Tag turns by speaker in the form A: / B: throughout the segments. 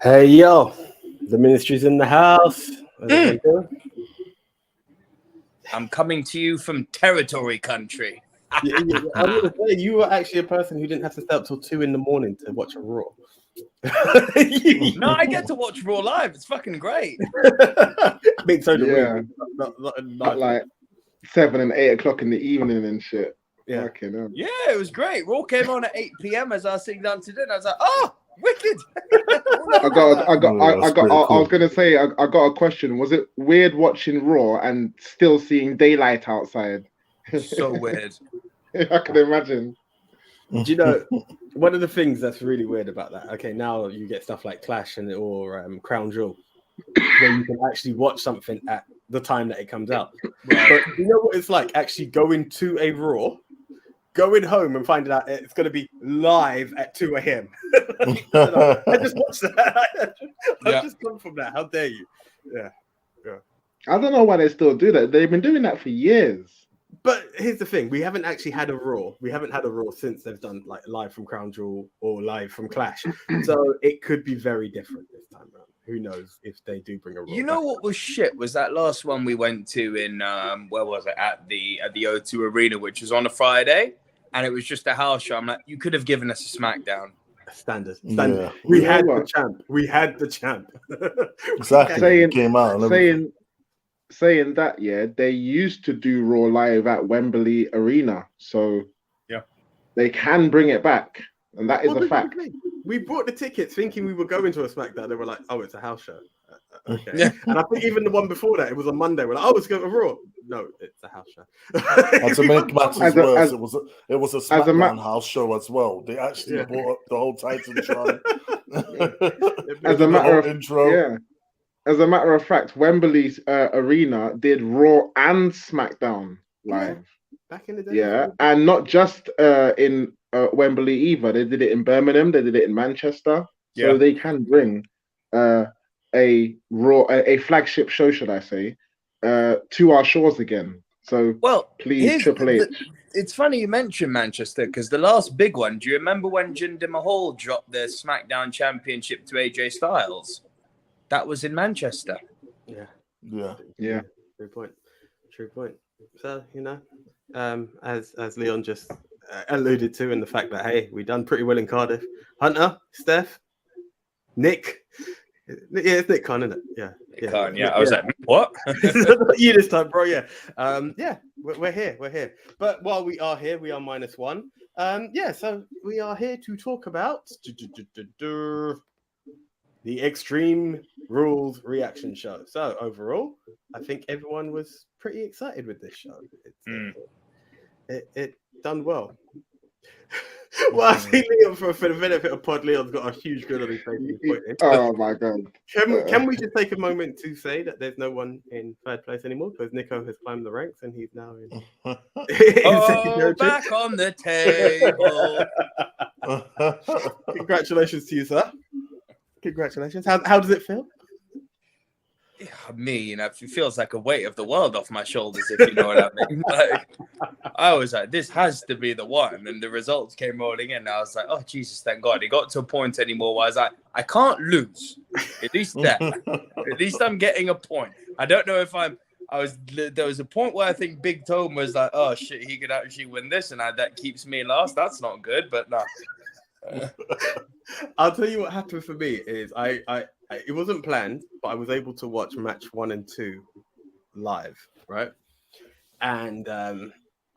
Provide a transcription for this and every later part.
A: Hey yo, the ministry's in the house. How's everyone doing?
B: I'm coming to you from territory country.
A: I was gonna say, you were actually a person who didn't have to stay up till 2 a.m. to watch a Raw.
B: No, I get to watch Raw live. It's fucking great.
A: I mean, so do
C: Yeah.
A: we.
C: At like 7 and 8 o'clock in the evening and shit.
A: Yeah.
C: Fucking hell.
B: Yeah, it was great. Raw came on at 8 p.m. as I was sitting down to dinner. I was like, oh, wicked.
C: I was gonna say I got a question. Was it weird watching Raw and still seeing daylight outside?
B: So weird.
C: I can imagine.
A: Do you know one of the things that's really weird about that? Okay, now you get stuff like Clash or Crown Jewel, where you can actually watch something at the time that it comes out. But you know what it's like actually going to a Raw, going home and finding out it's going to be live at 2 a.m. I just watched that. I've just come from that. How dare you? Yeah.
C: I don't know why they still do that. They've been doing that for years.
A: But here's the thing: we haven't actually had a Raw. We haven't had a Raw since they've done like live from Crown Jewel or live from Clash. So it could be very different this time around. Who knows if they do bring a Raw?
B: You know what was shit was that last one we went to in where was it at the O2 Arena, which was on a Friday, and it was just a house show. I'm like, you could have given us a SmackDown.
A: Standard.
D: Yeah.
A: We had the champ.
D: Exactly. Came out.
C: Saying that, yeah, they used to do Raw live at Wembley Arena, so
B: yeah,
C: they can bring it back, and that is a fact.
A: We bought the tickets thinking we were going to a SmackDown. They were like, "Oh, it's a house show." Okay,
B: yeah.
A: And I think even the one before that, it was on Monday. We're like, "Oh, it's going to Raw." No, it's a house show.
D: And to make matters worse, it was a SmackDown house show as well. They actually brought up the whole Titantron.
C: As a matter of
D: intro.
C: Yeah. As a matter of fact, Wembley's Arena did Raw and SmackDown live.
A: Back in the day.
C: Yeah, and not just in Wembley either. They did it in Birmingham. They did it in Manchester. So they can bring a flagship show, should I say, to our shores again. So please, Triple H.
B: It's funny you mentioned Manchester because the last big one. Do you remember when Jinder Mahal dropped the SmackDown Championship to AJ Styles? That was in Manchester.
A: Yeah. True point. So, you know, as Leon just alluded to, in the fact that, hey, we done pretty well in Cardiff. Hunter, Steph, Nick. Yeah, it's Nick Khan, isn't it? Yeah.
B: Khan, yeah. I was like, what?
A: You this time, bro, yeah. We're here. But while we are here, we are -1. So we are here to talk about the Extreme Rules reaction show. So overall, I think everyone was pretty excited with this show. It done well. Well, I see Leon for the benefit of Pod. Leon's got a huge grin on his face.
C: Oh my god!
A: Can we just take a moment to say that there's no one in third place anymore because Nico has climbed the ranks and he's now in.
B: Back on the table.
A: Congratulations to you, sir. Congratulations. How does it feel?
B: I mean, it feels like a weight of the world off my shoulders, if you know what I mean. Like, I was like, this has to be the one. And the results came rolling in. And I was like, oh, Jesus, thank God. It got to a point anymore where I was like, I can't lose. At least that. At least I'm getting a point. I don't know if there was a point where I think Big Tone was like, oh, shit, he could actually win this. And that keeps me last. That's not good, but no.
A: I'll tell you what happened for me is I it wasn't planned, but I was able to watch match 1 and 2 live, right? And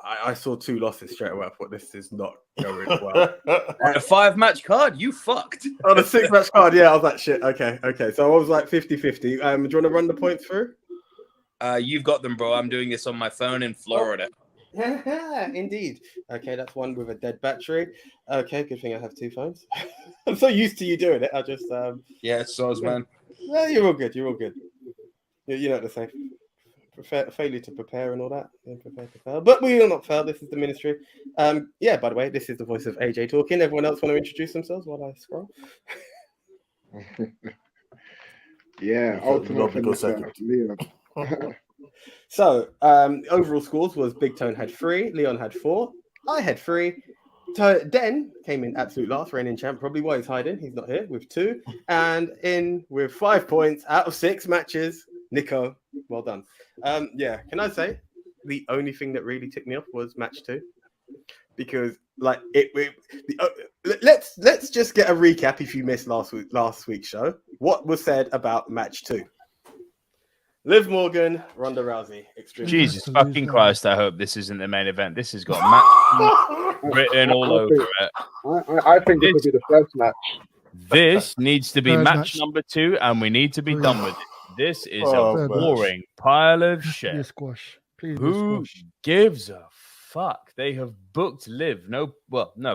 A: I saw 2 losses straight away. I thought this is not going well.
B: On a 5-match card, you fucked.
A: On a 6-match card, yeah, I was like, shit, okay. So I was like 50-50. Do you want to run the points through?
B: You've got them, bro. I'm doing this on my phone in Florida.
A: Indeed. Okay, that's one with a dead battery. Okay, good thing I have 2 phones. I'm so used to you doing it. I just
B: man.
A: Yeah, you're all good. You know what to say. Failure to prepare and all that. Prepare to fail. But we will not fail. This is the ministry. By the way, this is the voice of AJ talking. Everyone else want to introduce themselves while I scroll?
C: Yeah, ultimately.
A: So, overall scores was Big Tone had 3, Leon had 4, I had 3, So Den came in absolute last, reigning champ. Probably why he's hiding. He's not here with 2. And in with 5 points out of 6 matches. Nico, well done. Yeah, can I say the only thing that really ticked me off was match 2? Because like let's just get a recap if you missed last week's show. What was said about match 2? Liv Morgan, Ronda Rousey, Extreme.
B: Jesus fucking Christ! I hope this isn't the main event. This has got match written all over it.
C: I think this will be the first match.
B: This needs to be
E: Third
B: match
E: match.
B: number 2, and we need to be done with it. This is
D: Oh,
B: a
D: man.
B: boring pile of
E: Please
B: shit.
E: squash. Please
B: Who
E: squash.
B: gives a fuck? They have booked Liv. No,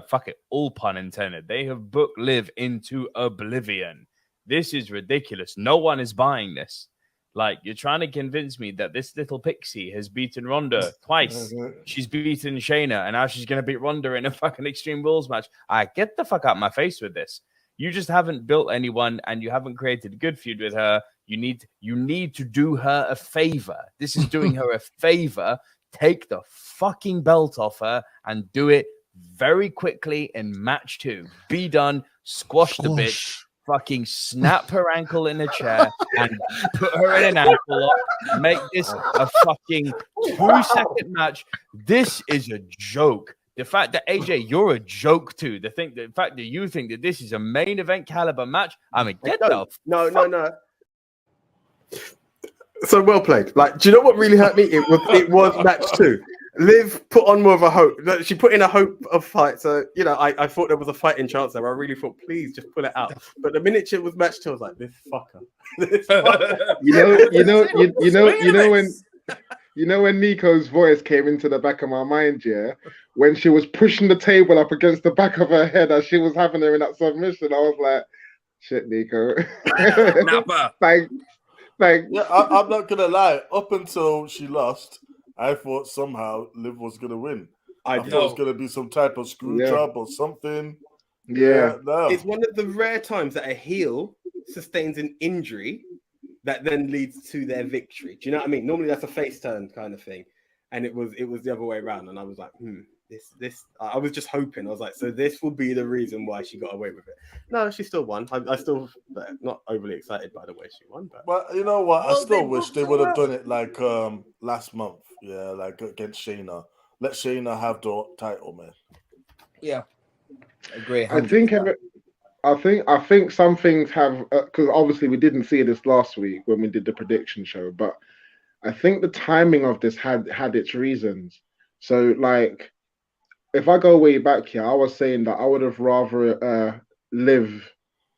B: fuck it. All pun intended. They have booked Liv into oblivion. This is ridiculous. No one is buying this. Like, you're trying to convince me that this little pixie has beaten Ronda twice. She's beaten Shayna, and now she's going to beat Ronda in a fucking Extreme Rules match. Get the fuck out of my face with this. You just haven't built anyone, and you haven't created a good feud with her. You need to do her a favor. This is doing her a favor. Take the fucking belt off her and do it very quickly in match 2. Be done. Squash the bitch. Fucking snap her ankle in a chair and put her in an ankle lock. Make this a fucking 2-second match. This is a joke. The fact that AJ, you're a joke too. The fact that you think that this is a main event caliber match. I mean,
A: No. So well played. Like, do you know what really hurt me? It was match 2. Liv put on more of a hope. She put in a hope of fight. So, you know, I thought there was a fighting chance there. I really thought, please just pull it out. But the minute it was match 2, I was like, this fucker.
C: You know when Nico's voice came into the back of my mind, yeah, when she was pushing the table up against the back of her head as she was having her in that submission, I was like, shit, Nico. Thanks.
D: Yeah, I'm not gonna lie. Up until she lost, I thought somehow Liv was gonna win. I thought it was gonna be some type of screw job or something.
C: Yeah.
D: No.
A: It's one of the rare times that a heel sustains an injury that then leads to their victory. Do you know what I mean? Normally that's a face turn kind of thing, and it was the other way around. And I was like, this. I was just hoping. I was like, so this will be the reason why she got away with it. No, she still won. I still not overly excited by the way she won, but
D: you know what? I still wish they would have done it like last month. Yeah, like against Shayna. Let Shayna have the title, man.
B: Yeah, agree.
C: I think some things have, because obviously we didn't see this last week when we did the prediction show, but I think the timing of this had its reasons. So, like, if I go way back here, I was saying that I would have rather Liv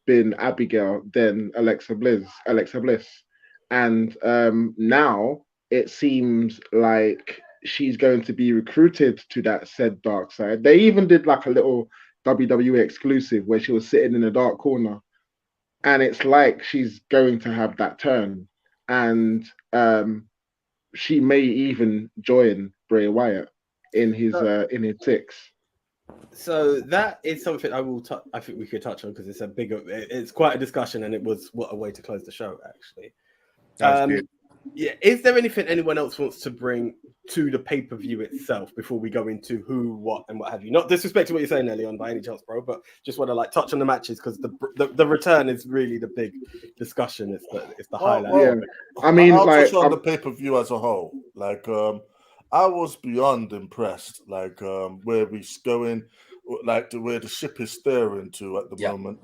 C: been Abigail than Alexa Bliss. And now it seems like she's going to be recruited to that said dark side. They even did like a little WWE exclusive where she was sitting in a dark corner, and it's like she's going to have that turn, and she may even join Bray Wyatt in his 6.
A: So that is something I think we could touch on because it's quite a discussion, and it was what a way to close the show actually. Yeah, is there anything anyone else wants to bring to the pay-per-view itself before we go into who, what, and what have you? Not disrespecting what you're saying, Leon, by any chance, bro, but just want to touch on the matches because the return is really the big discussion. It's the highlight.
C: Yeah, I mean,
D: I'll touch on the pay-per-view as a whole. I was beyond impressed. Where we're going, where the ship is steering to at the moment,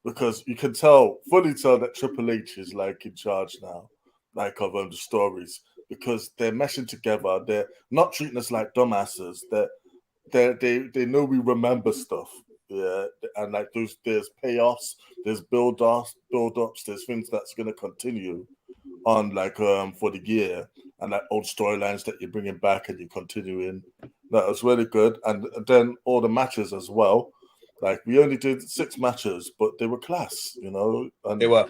D: because you can fully tell that Triple H is in charge now. Of the stories, because they're meshing together. They're not treating us like dumbasses. They know we remember stuff. Yeah, and there's payoffs, there's build-ups, there's things that's going to continue on for the year, and old storylines that you're bringing back and you're continuing. That was really good, and then all the matches as well. We only did 6 matches, but they were class, and
B: they were,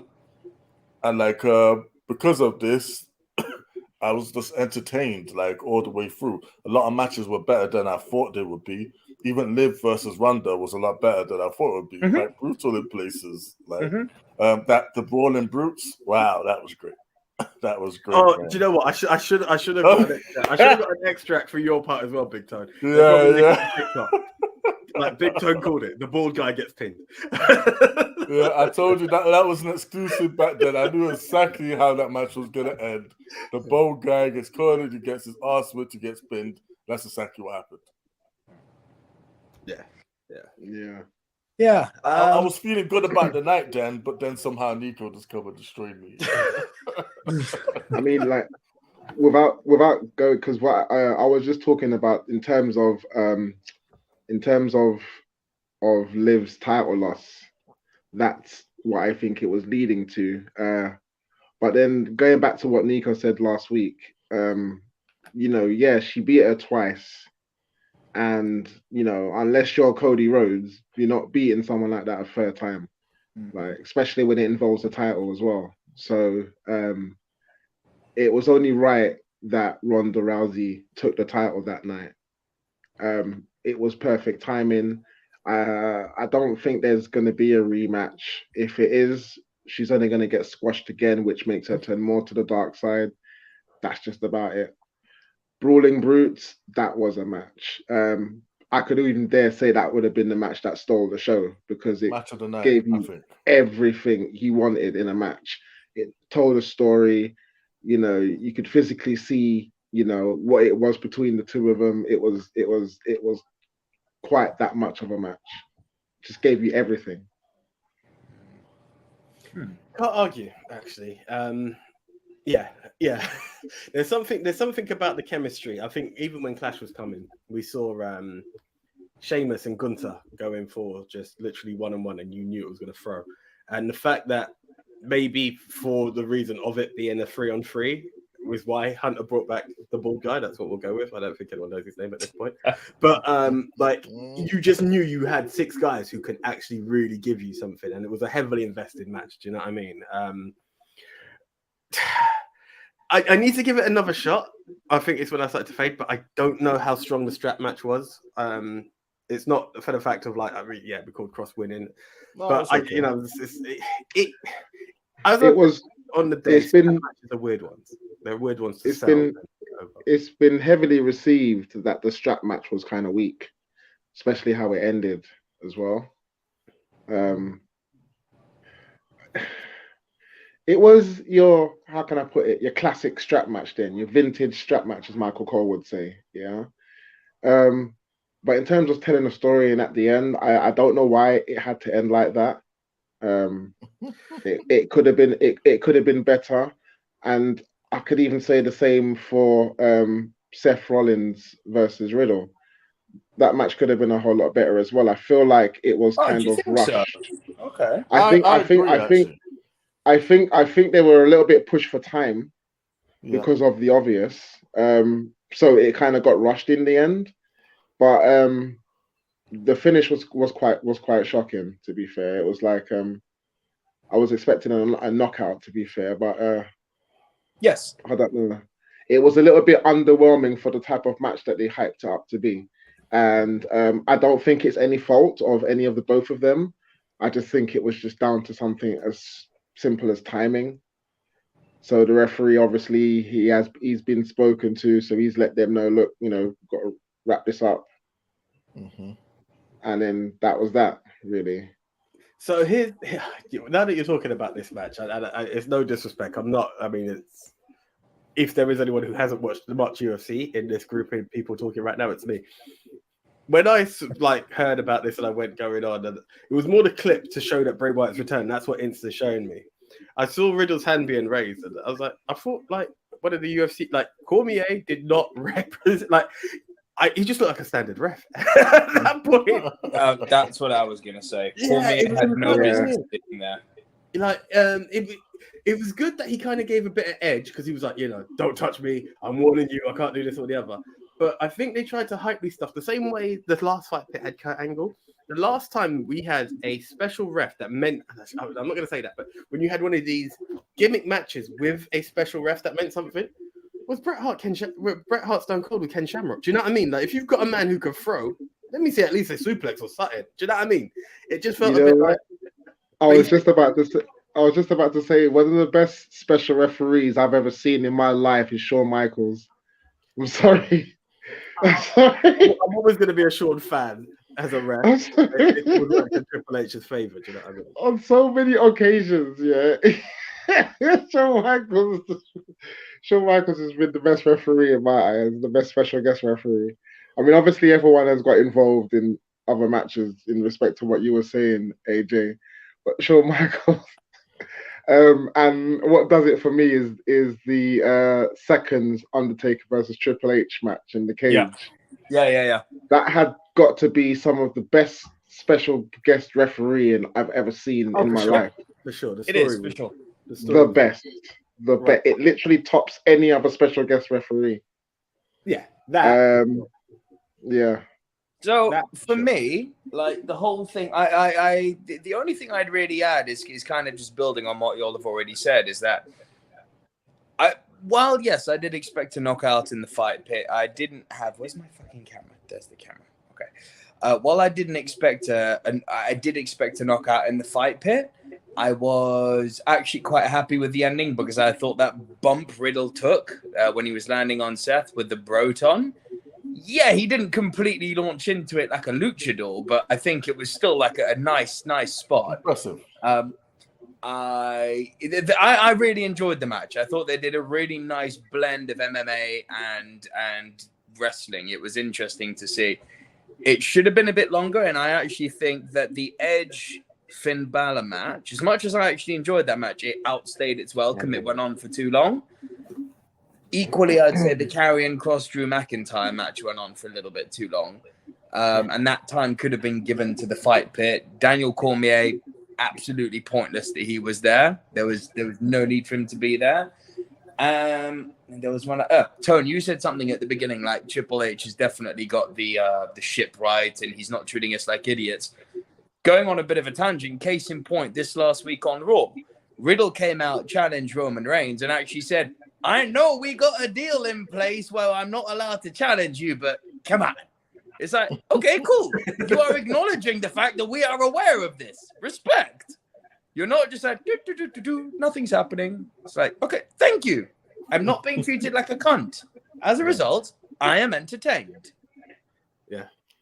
D: and because of this, I was just entertained all the way through. A lot of matches were better than I thought they would be. Even Liv versus Ronda was a lot better than I thought it would be.
B: Mm-hmm.
D: Brutal in places. The brawling brutes. Wow, that was great. That was great.
A: Oh, man. Do you know what? I should have got an extract. I should have got an extract for your part as well, Big Time.
D: Yeah.
A: Like Big Tone called it. The bald guy gets pinned.
D: Yeah, I told you that was an exclusive back then. I knew exactly how that match was gonna end. The bald guy gets cornered, he gets his ass whipped, he gets pinned. That's exactly what happened.
C: Yeah.
D: I was feeling good about the night then, but then somehow Nico just come and destroyed me.
C: I mean, like, without going, because what I was just talking about in terms of Liv's title loss, that's what I think it was leading to. But then going back to what Nico said last week, she beat her twice. And, unless you're Cody Rhodes, you're not beating someone like that a third time, like, especially when it involves a title as well. So it was only right that Ronda Rousey took the title that night. It was perfect timing. I don't think there's going to be a rematch. If it is, she's only going to get squashed again, which makes her turn more to the dark side. That's just about it. Brawling Brutes, that was a match. I could even dare say that would have been the match that stole the show, because it
D: Match of the night,
C: gave you everything you wanted in a match. It told a story. You could physically see, what it was between the two of them. It was quite that much of a match. Just gave you everything.
A: Can't argue, actually. Yeah. There's something about the chemistry. I think even when Clash was coming, we saw Sheamus and Gunther going for just literally 1-on-1, and you knew it was going to throw. And the fact that maybe for the reason of it being a 3-on-3 was why Hunter brought back the bald guy. That's what we'll go with. I don't think anyone knows his name at this point. But you just knew you had 6 guys who could actually really give you something, and it was a heavily invested match. Do you know what I mean? I need to give it another shot. I think it's when I started to fade, but I don't know how strong the strap match was. It's not for the fact of we called cross winning, but it was on the day. Matches are weird ones. They're weird ones to sell.
C: It's been heavily received that the strap match was kind of weak, especially how it ended as well. It was your, how can I put it, your classic strap match then, your vintage strap match, as Michael Cole would say, yeah. But in terms of telling a story and at the end, I don't know why it had to end like that. It could have been better, and I could even say the same for Seth Rollins versus Riddle. That match could have been a whole lot better as well. I feel like it was kind of rushed. So?
B: Okay.
C: I think they were a little bit pushed for time because of the obvious. So it kind of got rushed in the end. But the finish was quite shocking, to be fair. It was like I was expecting a knockout, to be fair, but
B: yes,
C: I don't know. It was a little bit underwhelming for the type of match that they hyped it up to be. And I don't think it's any fault of any of the both of them. I just think it was just down to something as simple as timing. So the referee, obviously, he's been spoken to, so he's let them know, look, got to wrap this up.
D: Mm-hmm.
C: And then that was that, really.
A: So now that you're talking about this match, it's no disrespect. It's, if there is anyone who hasn't watched much UFC in this group of people talking right now, it's me. When I heard about this and I went going on, and it was more the clip to show that Bray Wyatt's return. That's what Insta's showing me. I saw Riddle's hand being raised, and I was like, I thought one of the UFC, Cormier did not represent, he just looked like a standard ref at that point.
B: That's what I was gonna say. Cormier had no business sitting there.
A: It was good that he kind of gave a bit of edge, because he was like, don't touch me. I'm warning you. I can't do this or the other. But I think they tried to hype these stuff the same way the last fight pit had Kurt Angle. The last time we had a special ref that meant, I'm not going to say that, but when you had one of these gimmick matches with a special ref that meant something, was Bret Hart Stone Cold with Ken Shamrock. Do you know what I mean? If you've got a man who can throw, let me see at least a suplex or something. Do you know what I mean? It just felt a bit like.
C: I was just about to say one of the best special referees I've ever seen in my life is Shawn Michaels. I'm sorry.
A: I'm always going to be a Shawn fan. as a ref,
C: On so
A: it
C: many,
A: would work in Triple H's favor. Do you know what I mean?
C: on so many occasions, yeah. Shawn Michaels has been the best referee in my eyes, the best special guest referee. I mean, obviously, everyone has got involved in other matches in respect to what you were saying, AJ. But Shawn Michaels, and what does it for me is the seconds Undertaker versus Triple H match in the cage.
B: Yeah.
C: That had got to be some of the best special guest refereeing I've ever seen in my life.
A: For sure. The
B: It
A: story
B: is, for
A: was-
B: sure.
C: The best.
A: Right.
C: It literally tops any other special guest referee.
A: Yeah, that.
C: Yeah.
B: So
A: That-
B: for
A: sure.
B: me, like the whole thing, the only thing I'd really add is kind of just building on what you all have already said, is that while yes, I did expect a knockout in the fight pit, I didn't have. Where's my fucking camera? There's the camera. Okay. While I didn't expect I did expect a knockout in the fight pit. I was actually quite happy with the ending because I thought that bump Riddle took when he was landing on Seth with the Broton. Yeah, he didn't completely launch into it like a luchador, but I think it was still like a nice spot.
D: Impressive.
B: I really enjoyed the match. I thought they did a really nice blend of MMA and wrestling. It was interesting to see. It should have been a bit longer, and I actually think that the Edge Finn Balor match, as much as I actually enjoyed that match, it outstayed its welcome. It went on for too long. Equally, I'd say the Karrion Kross Drew McIntyre match went on for a little bit too long. And that time could have been given to the fight pit. Daniel Cormier, absolutely pointless that he was there. There was no need for him to be there. And there was one. Tone, you said something at the beginning, like Triple H has definitely got the ship right, and he's not treating us like idiots. Going on a bit of a tangent, case in point, this last week on Raw, Riddle came out, challenged Roman Reigns, and actually said, I know we got a deal in place where I'm not allowed to challenge you, but come on. It's like, okay, cool. You are acknowledging the fact that we are aware of this. Respect. You're not just like, nothing's happening. It's like, okay, thank you. I'm not being treated like a cunt. As a result, I am entertained.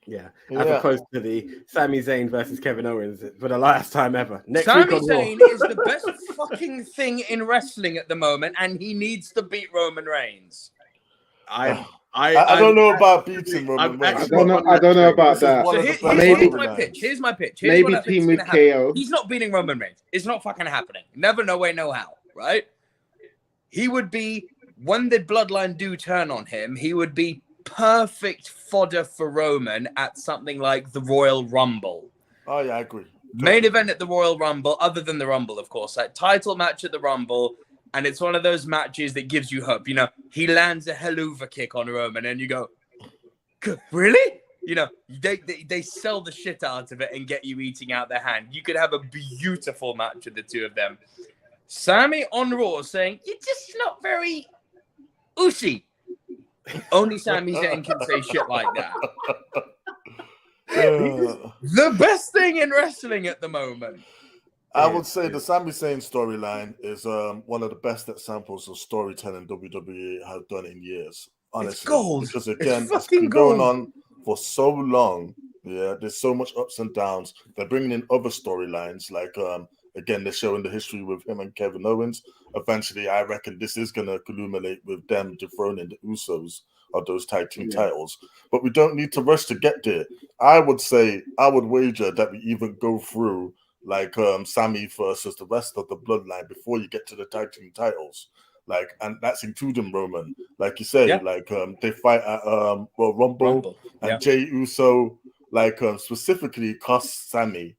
A: Yeah. As opposed to the Sami Zayn versus Kevin Owens for the last time ever.
B: Sami Zayn is the best fucking thing in wrestling at the moment, and he needs to beat Roman Reigns.
D: I don't know about beating Roman Reigns.
C: I don't know about that.
B: So here's my pitch. Here's
C: maybe team with KO.
B: He's not beating Roman Reigns. It's not fucking happening. Never, no way, no how. Right? He would be, when the bloodline do turn on him, he would be perfect fodder for Roman at something like the Royal Rumble.
D: Oh yeah, I agree.
B: Main event at the Royal Rumble, other than the Rumble, of course, like title match at the Rumble, and it's one of those matches that gives you hope. You know, he lands a helluva kick on Roman, and you go, really? You know, they sell the shit out of it and get you eating out their hand. You could have a beautiful match of the two of them. Sami on Raw saying, you're just not very oosy. Only Sami Zayn can say shit like that. The best thing in wrestling at the moment.
D: I would say the Sami Zayn storyline is one of the best examples of storytelling WWE have done in years. Honestly,
B: it's gold.
D: Because again,
B: it's
D: been
B: gold.
D: going on for so long. Yeah, there's so much ups and downs. They're bringing in other storylines, like again, they're showing the history with him and Kevin Owens. Eventually, I reckon this is going to culminate with them dethroning the Usos of those tag team titles. But we don't need to rush to get there. I would wager that we even go through like Sami versus the rest of the bloodline before you get to the tag team titles. Like, and that's including Roman. Like you say, like they fight at Rumble. And Jey Uso, like specifically cost Sami.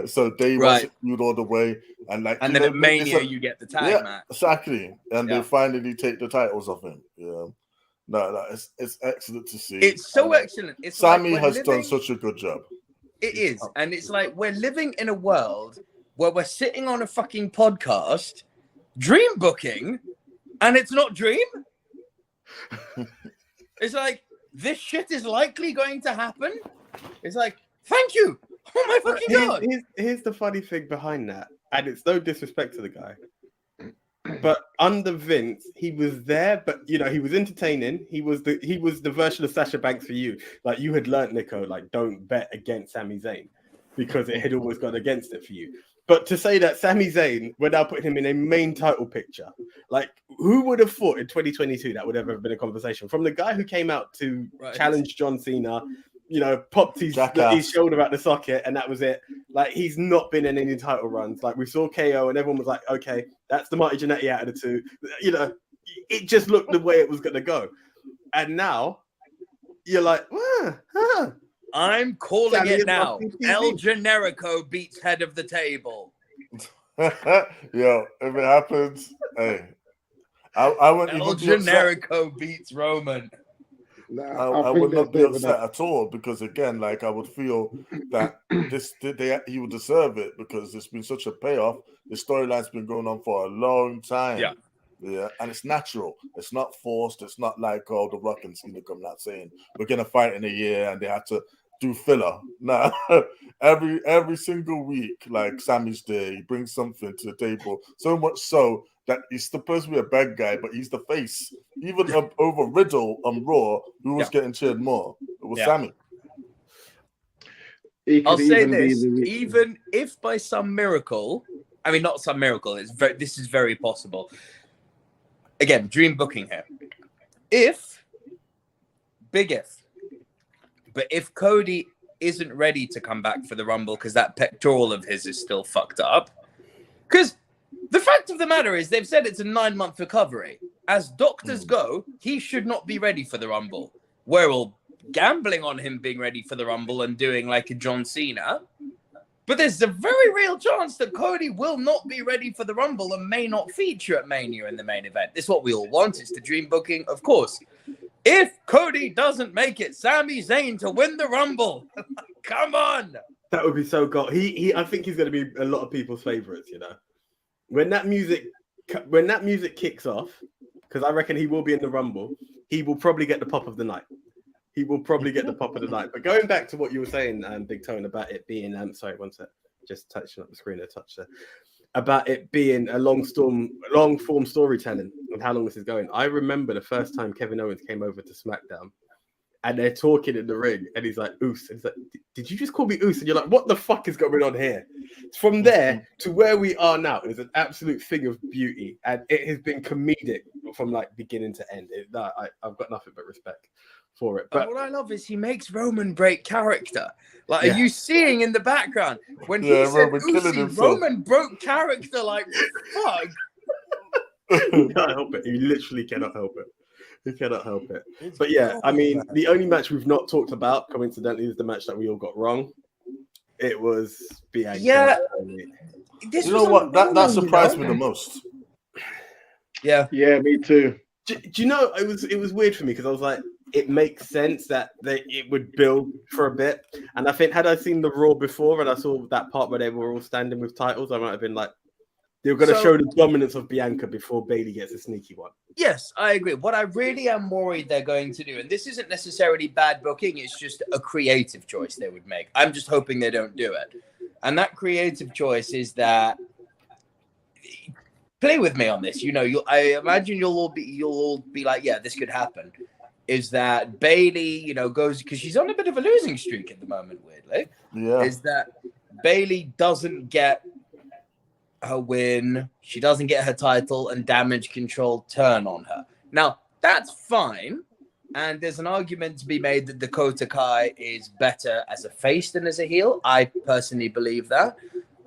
D: So they was feud all the way, and like,
B: and then at Mania you get the tag match.
D: Exactly, and they finally take the titles off him. Yeah, no, it's excellent to see.
B: It's so excellent. It's
D: Sami has done such a good job.
B: It is, and it's like we're living in a world where we're sitting on a fucking podcast, dream booking, and it's not dream. It's like this shit is likely going to happen. It's like, thank you. Oh my fucking god!
A: Here's the funny thing behind that, and it's no disrespect to the guy. But under Vince, he was there, but you know, he was entertaining. He was the version of Sasha Banks for you. Like you had learnt, Nico, like don't bet against Sami Zayn because it had always gone against it for you. But to say that Sami Zayn, we're now putting him in a main title picture, like who would have thought in 2022 that would ever have been a conversation from the guy who came out to challenge John Cena, you know, popped his shoulder out the socket, and that was it. Like he's not been in any title runs. Like we saw KO, and everyone was like, "Okay, that's the Marty Jannetty out of the two." You know, it just looked the way it was going to go. And now you're like,
B: I'm calling it now. El Generico beats head of the table.
D: Yo, if it happens, hey, I wouldn't
B: El
D: even be
B: Generico beats Roman.
D: I would not be upset at all because again, like I would feel that he would deserve it because it's been such a payoff. The storyline's been going on for a long time. Yeah, and it's natural. It's not forced. It's not like the Rock and Cena coming out saying we're gonna fight in a year and they had to do filler. Nah, every single week, like Sammy's there, he brings something to the table. So much so that he's supposed to be a bad guy, but he's the face. Even over Riddle on Raw, who was getting cheered more? It was Sammy.
B: I'll say this: even if by some miracle, I mean not some miracle, this is very possible. Again, dream booking here. But if Cody isn't ready to come back for the Rumble because that pectoral of his is still fucked up, because the fact of the matter is they've said it's a 9-month recovery. As doctors go, he should not be ready for the Rumble. We're all gambling on him being ready for the Rumble and doing like a John Cena. But there's a very real chance that Cody will not be ready for the Rumble and may not feature at Mania in the main event. This is what we all want. It's the dream booking, of course. If Cody doesn't make it, Sami Zayn to win the Rumble. Come on. That
A: would be so good. I think he's going to be a lot of people's favorites, you know. When that music kicks off, because I reckon he will be in the Rumble, he will probably get the pop of the night. But going back to what you were saying, Big Tone, about it being sorry, one sec, just touching up the screen a touch there. About it being a long form storytelling and how long this is going. I remember the first time Kevin Owens came over to SmackDown and they're talking in the ring and he's like, Oos. And he's like, did you just call me Oos? And you're like, what the fuck is going on here? From there to where we are now is an absolute thing of beauty. And it has been comedic from like beginning to end. I've got nothing but respect for it. But
B: what I love is he makes Roman break character. Like, are you seeing in the background when he said Uzi, Roman broke character? Like, fuck.
A: He can't help it. He literally cannot help it. But yeah, I mean, the only match we've not talked about, coincidentally, is the match that we all got wrong. It was Bianca.
B: Yeah.
D: You know what? That surprised me the most.
B: Yeah.
C: Yeah, me too.
A: Do you know, it was weird for me because I was like, it makes sense that it would build for a bit. And I think had I seen the Raw before and I saw that part where they were all standing with titles, I might have been like, they were going to show the dominance of Bianca before Bayley gets a sneaky one.
B: Yes, I agree. What I really am worried they're going to do, and this isn't necessarily bad booking, it's just a creative choice they would make. I'm just hoping they don't do it. And that creative choice is that, play with me on this. You know, I imagine you'll all be like, yeah, this could happen. Is that Bayley, goes, because she's on a bit of a losing streak at the moment, weirdly.
D: Yeah.
B: Is that Bayley doesn't get her win, she doesn't get her title, and Damage Control turn on her. Now, that's fine. And there's an argument to be made that Dakota Kai is better as a face than as a heel. I personally believe that.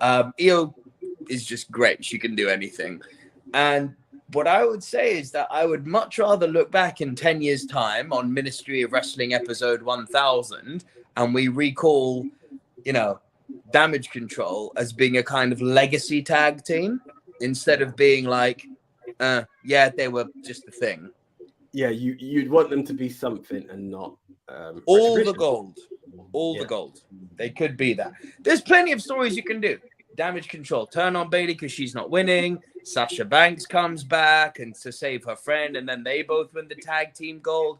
B: Io is just great. She can do anything. And what I would say is that I would much rather look back in 10 years' time on Ministry of Wrestling episode 1000 and we recall, Damage Control as being a kind of legacy tag team instead of being like, they were just a thing.
A: Yeah, you'd want them to be something and not
B: all the gold. The gold. They could be that. There's plenty of stories you can do. Damage Control, turn on Bayley because she's not winning. Sasha Banks comes back and to save her friend, and then they both win the tag team gold.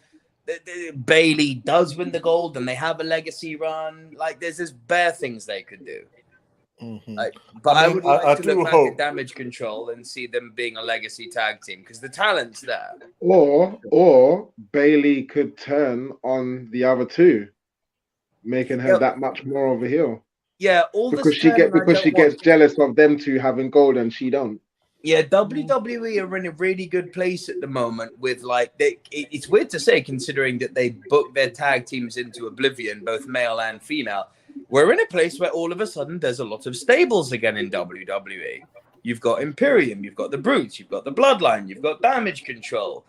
B: Bayley does win the gold, and they have a legacy run. Like, there's bare things they could do.
D: Mhm.
B: But I
D: mean,
B: would like
D: I
B: to
D: do
B: look back
D: hope.
B: at Damage Control and see them being a legacy tag team because the talent's there.
C: Or Bailey could turn on the other two, making her
B: Yeah.
C: that much more of a heel.
B: Yeah, all
C: Because
B: this turning I
C: she
B: don't
C: gets
B: want.
C: jealous of them two having gold and she don't.
B: Yeah, WWE are in a really good place at the moment with it's weird to say considering that they book their tag teams into oblivion, both male and female. We're in a place where all of a sudden there's a lot of stables again in WWE. You've got Imperium, you've got the Brutes, you've got the Bloodline, you've got Damage Control.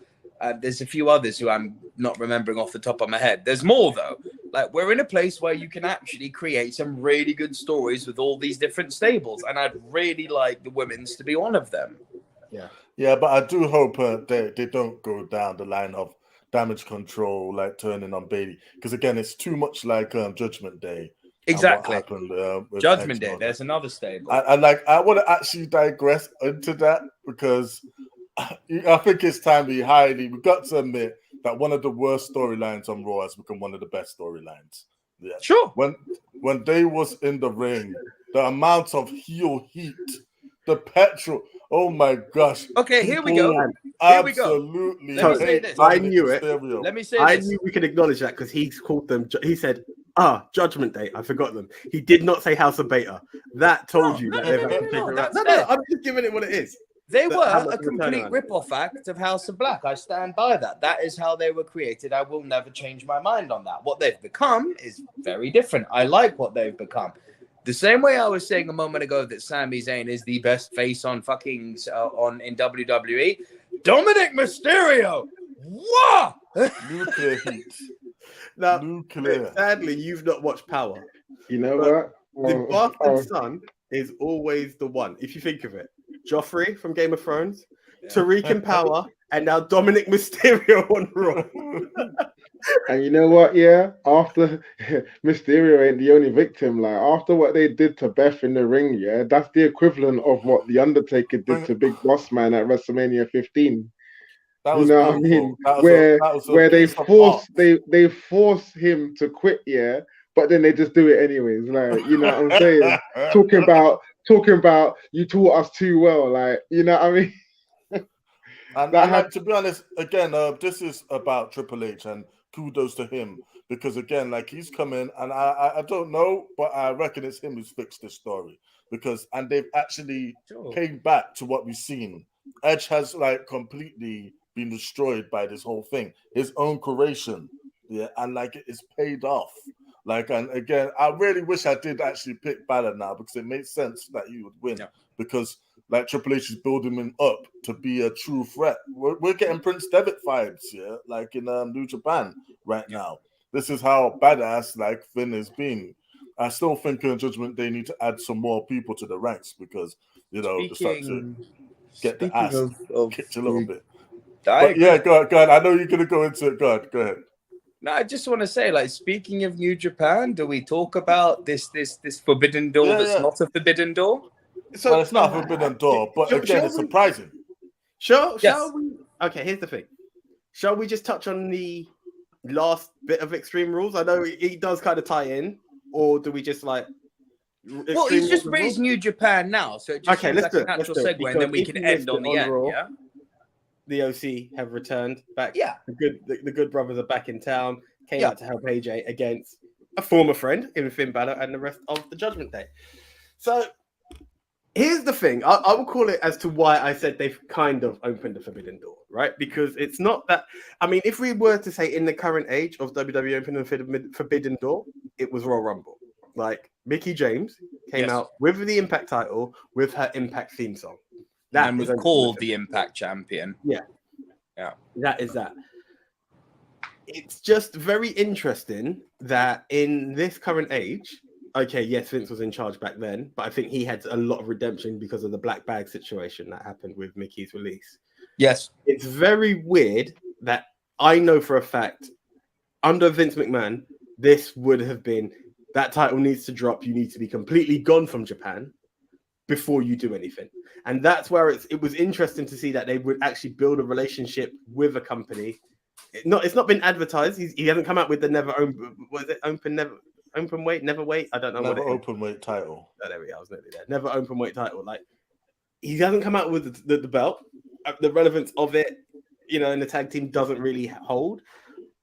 B: There's a few others who I'm not remembering off the top of my head. There's more though. Like we're in a place where you can actually create some really good stories with all these different stables, and I'd really like the women's to be one of them.
D: Yeah, but I do hope they don't go down the line of Damage Control, like turning on Bailey, because again, it's too much like Judgment Day.
B: Exactly.
D: And what happened, with
B: Judgment
D: Edge
B: Day. There's another stable.
D: I want to actually digress into that because I think it's time we've got to admit that one of the worst storylines on Raw has become one of the best storylines. Yeah.
B: Sure.
D: When they was in the ring, the amount of heel heat, the petrol. Oh my gosh.
B: Okay, here we go.
D: Absolutely.
B: Let me say this.
A: I knew it.
B: Let me say
A: I
B: this.
A: knew we could acknowledge that because he called them. He said, Judgment Day. I forgot them. He did not say House of Beta. That told you that they've actually taken it out. No, I'm just giving it what it is.
B: They were a complete rip-off act of House of Black. I stand by that. That is how they were created. I will never change my mind on that. What they've become is very different. I like what they've become. The same way I was saying a moment ago that Sami Zayn is the best face on in WWE. Dominic Mysterio. What?
D: Nuclear heat.
A: Now,
D: Nuclear.
A: sadly, you've not watched Power.
C: You know
A: But
C: what?
A: The bastard son is always the one. If you think of it, Joffrey from Game of Thrones, Tariq in Power, and now Dominic Mysterio on Raw.
C: And you know what? Yeah, after Mysterio ain't the only victim. Like after what they did to Beth in the ring, yeah, that's the equivalent of what the Undertaker did to Big Boss Man at WrestleMania 15.
D: That was
C: you know what I mean? Where they force him to quit, yeah, but then they just do it anyways. Like, you know what I'm saying? talking about you taught us too well, like, you know what I mean?
D: And to be honest, again, this is about Triple H, and kudos to him because again, like he's coming, and I don't know, but I reckon it's him who's fixed this story and they've actually came back to what we've seen. Edge has like completely been destroyed by this whole thing, his own creation, and like it's paid off. Like, and again, I really wish I did actually pick Balor now because it made sense that he would win because like Triple H is building him up to be a true threat. We're getting Prince Devitt vibes, like in New Japan right now. This is how badass like Finn has been. I still think in Judgment they need to add some more people to the ranks because they start to get the ass kicked a little bit. But yeah, go ahead. I know you're gonna go into it. Go ahead.
B: No, I just want to say, like, speaking of New Japan, do we talk about this forbidden door that's not a forbidden door?
A: So
D: well, it's not a forbidden door, but again, it's surprising.
A: Shall we? Okay, here's the thing. Shall we just touch on the last bit of Extreme Rules? I know it does kind of tie in, or do we just like?
B: Well, he's just raised New Japan now, so it just seems like a natural segue, and then we can end on the end. Yeah.
A: The OC have returned back.
B: Yeah.
A: The good brothers are back in town. Came out to help AJ against a former friend in Finn Balor and the rest of the Judgment Day. So here's the thing. I will call it as to why I said they've kind of opened the forbidden door, right? Because it's not that. I mean, if we were to say in the current age of WWE opening the forbidden door, it was Royal Rumble. Like Mickie James came out with the Impact title with her Impact theme song.
B: That was called the Impact Champion.
A: Yeah. That is that. It's just very interesting that in this current age, okay, yes, Vince was in charge back then, but I think he had a lot of redemption because of the black bag situation that happened with Mickey's release.
B: Yes.
A: It's very weird that I know for a fact under Vince McMahon, this would have been that title needs to drop. You need to be completely gone from Japan before you do anything. And that's where it was interesting to see that they would actually build a relationship with a company. It's not been advertised. He hasn't come out with the open open weight, never weight. I don't know
D: Never
A: what it is.
D: open weight title.
A: Oh, there we go. I was nearly there. Never open weight title. Like, he hasn't come out with the belt. The relevance of it, you know, in the tag team doesn't really hold.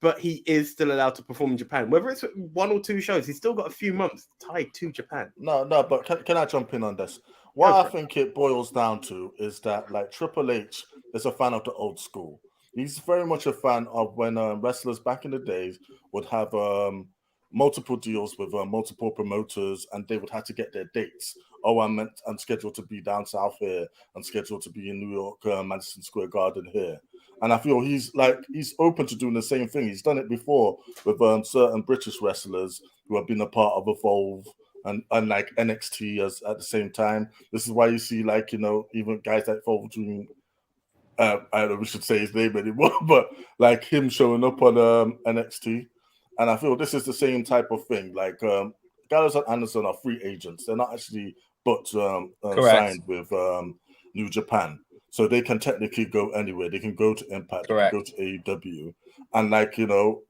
A: But he is still allowed to perform in Japan. Whether it's 1 or 2 shows, he's still got a few months tied to Japan.
D: No, but can I jump in on this? What I think it boils down to is that, like, Triple H is a fan of the old school. He's very much a fan of when wrestlers back in the days would have multiple deals with multiple promoters, and they would have to get their dates. Oh, I'm scheduled to be down south here. I'm scheduled to be in New York, Madison Square Garden here. And I feel he's open to doing the same thing. He's done it before with certain British wrestlers who have been a part of Evolve and like NXT at the same time. This is why you see, like, you know, even guys like Evolve doing, I don't know if we should say his name anymore, but like him showing up on NXT. And I feel this is the same type of thing. Like, Gallows and Anderson are free agents. They're not actually signed with New Japan. So they can technically go anywhere. They can go to Impact, they can go to AEW. And, like, you know,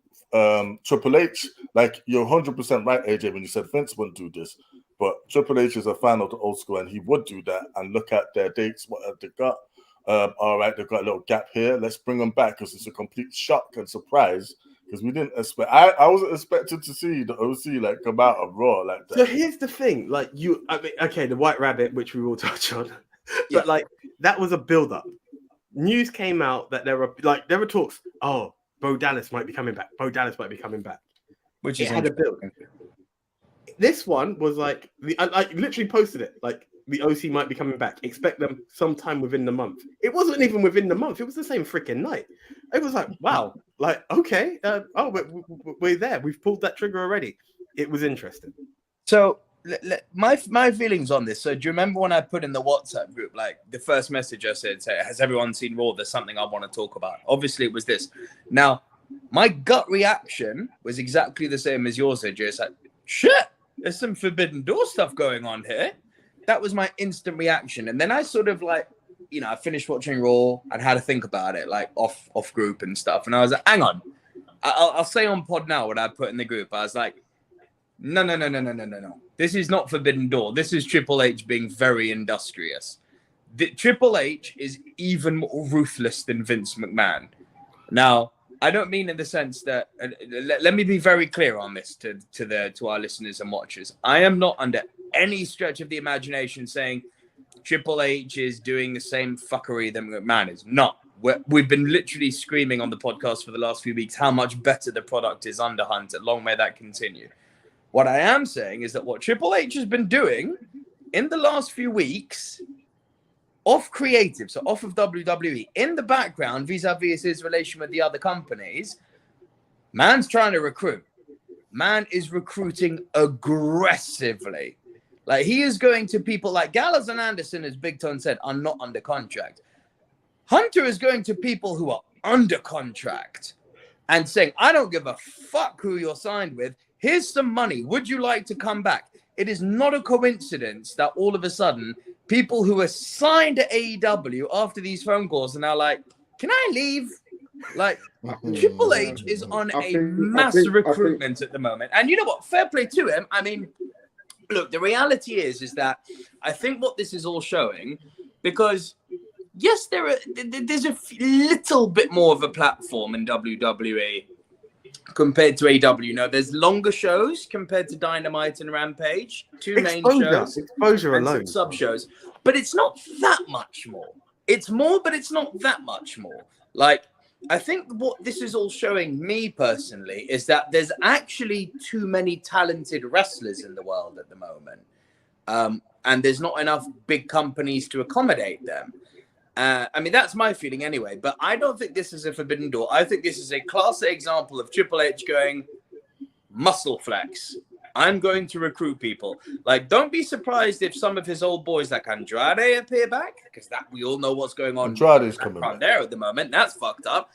D: Triple H, like, you're 100% right, AJ, when you said Vince wouldn't do this. But Triple H is a fan of the old school, and he would do that and look at their dates, what have they got. All right, they've got a little gap here. Let's bring them back, because it's a complete shock and surprise. Because we didn't expect, I wasn't expecting to see the OC like come out of Raw like that.
A: So here's the thing, like, okay, the White Rabbit, which we will touch on, but like, that was a build-up. News came out that there were talks. Oh, Bo Dallas might be coming back. Which is had a build. This one was like, I literally posted it like, the OC might be coming back. Expect them sometime within the month. It wasn't even within the month. It was the same freaking night. It was like, wow, like, okay, we're there. We've pulled that trigger already. It was interesting.
B: So my feelings on this. So do you remember when I put in the WhatsApp group, like, the first message I said, has everyone seen Raw? There's something I want to talk about. Obviously, it was this. Now, my gut reaction was exactly the same as yours, AJ. It's like, shit, there's some Forbidden Door stuff going on here. That was my instant reaction. And then I sort of, like, you know, I finished watching Raw and had to think about it, like, off group and stuff. And I was like, hang on. I'll say on pod now what I put in the group. I was like, no. This is not Forbidden Door. This is Triple H being very industrious. Triple H is even more ruthless than Vince McMahon. Now, I don't mean in the sense that, let me be very clear on this to our listeners and watchers. I am not under any stretch of the imagination saying Triple H is doing the same fuckery that McMahon is. Not. We've been literally screaming on the podcast for the last few weeks how much better the product is under Hunter. Long may that continue. What I am saying is that what Triple H has been doing in the last few weeks, off creative, so off of WWE, in the background, vis-a-vis his relation with the other companies, man's trying to recruit. Man is recruiting aggressively. Like, he is going to people like Gallows and Anderson, as Big Ton said, are not under contract. Hunter is going to people who are under contract and saying, I don't give a fuck who you're signed with. Here's some money. Would you like to come back? It is not a coincidence that all of a sudden people who are signed to AEW after these phone calls are now like, can I leave? Like, Triple H is on a mass recruitment at the moment. And you know what? Fair play to him. I mean, look, the reality is that I think what this is all showing, because yes, there's a little bit more of a platform in WWE compared to AEW. You know, there's longer shows compared to Dynamite and Rampage, two main shows,
A: exposure alone,
B: sub shows, but it's not that much more. It's more, but it's not that much more. Like, I think what this is all showing me personally is that there's actually too many talented wrestlers in the world at the moment. And there's not enough big companies to accommodate them. I mean, that's my feeling anyway, but I don't think this is a Forbidden Door. I think this is a classic example of Triple H going muscle flex. I'm going to recruit people. Like, don't be surprised if some of his old boys like Andrade appear back, because that we all know what's going on.
D: Andrade's coming back
B: there at the moment. That's fucked up.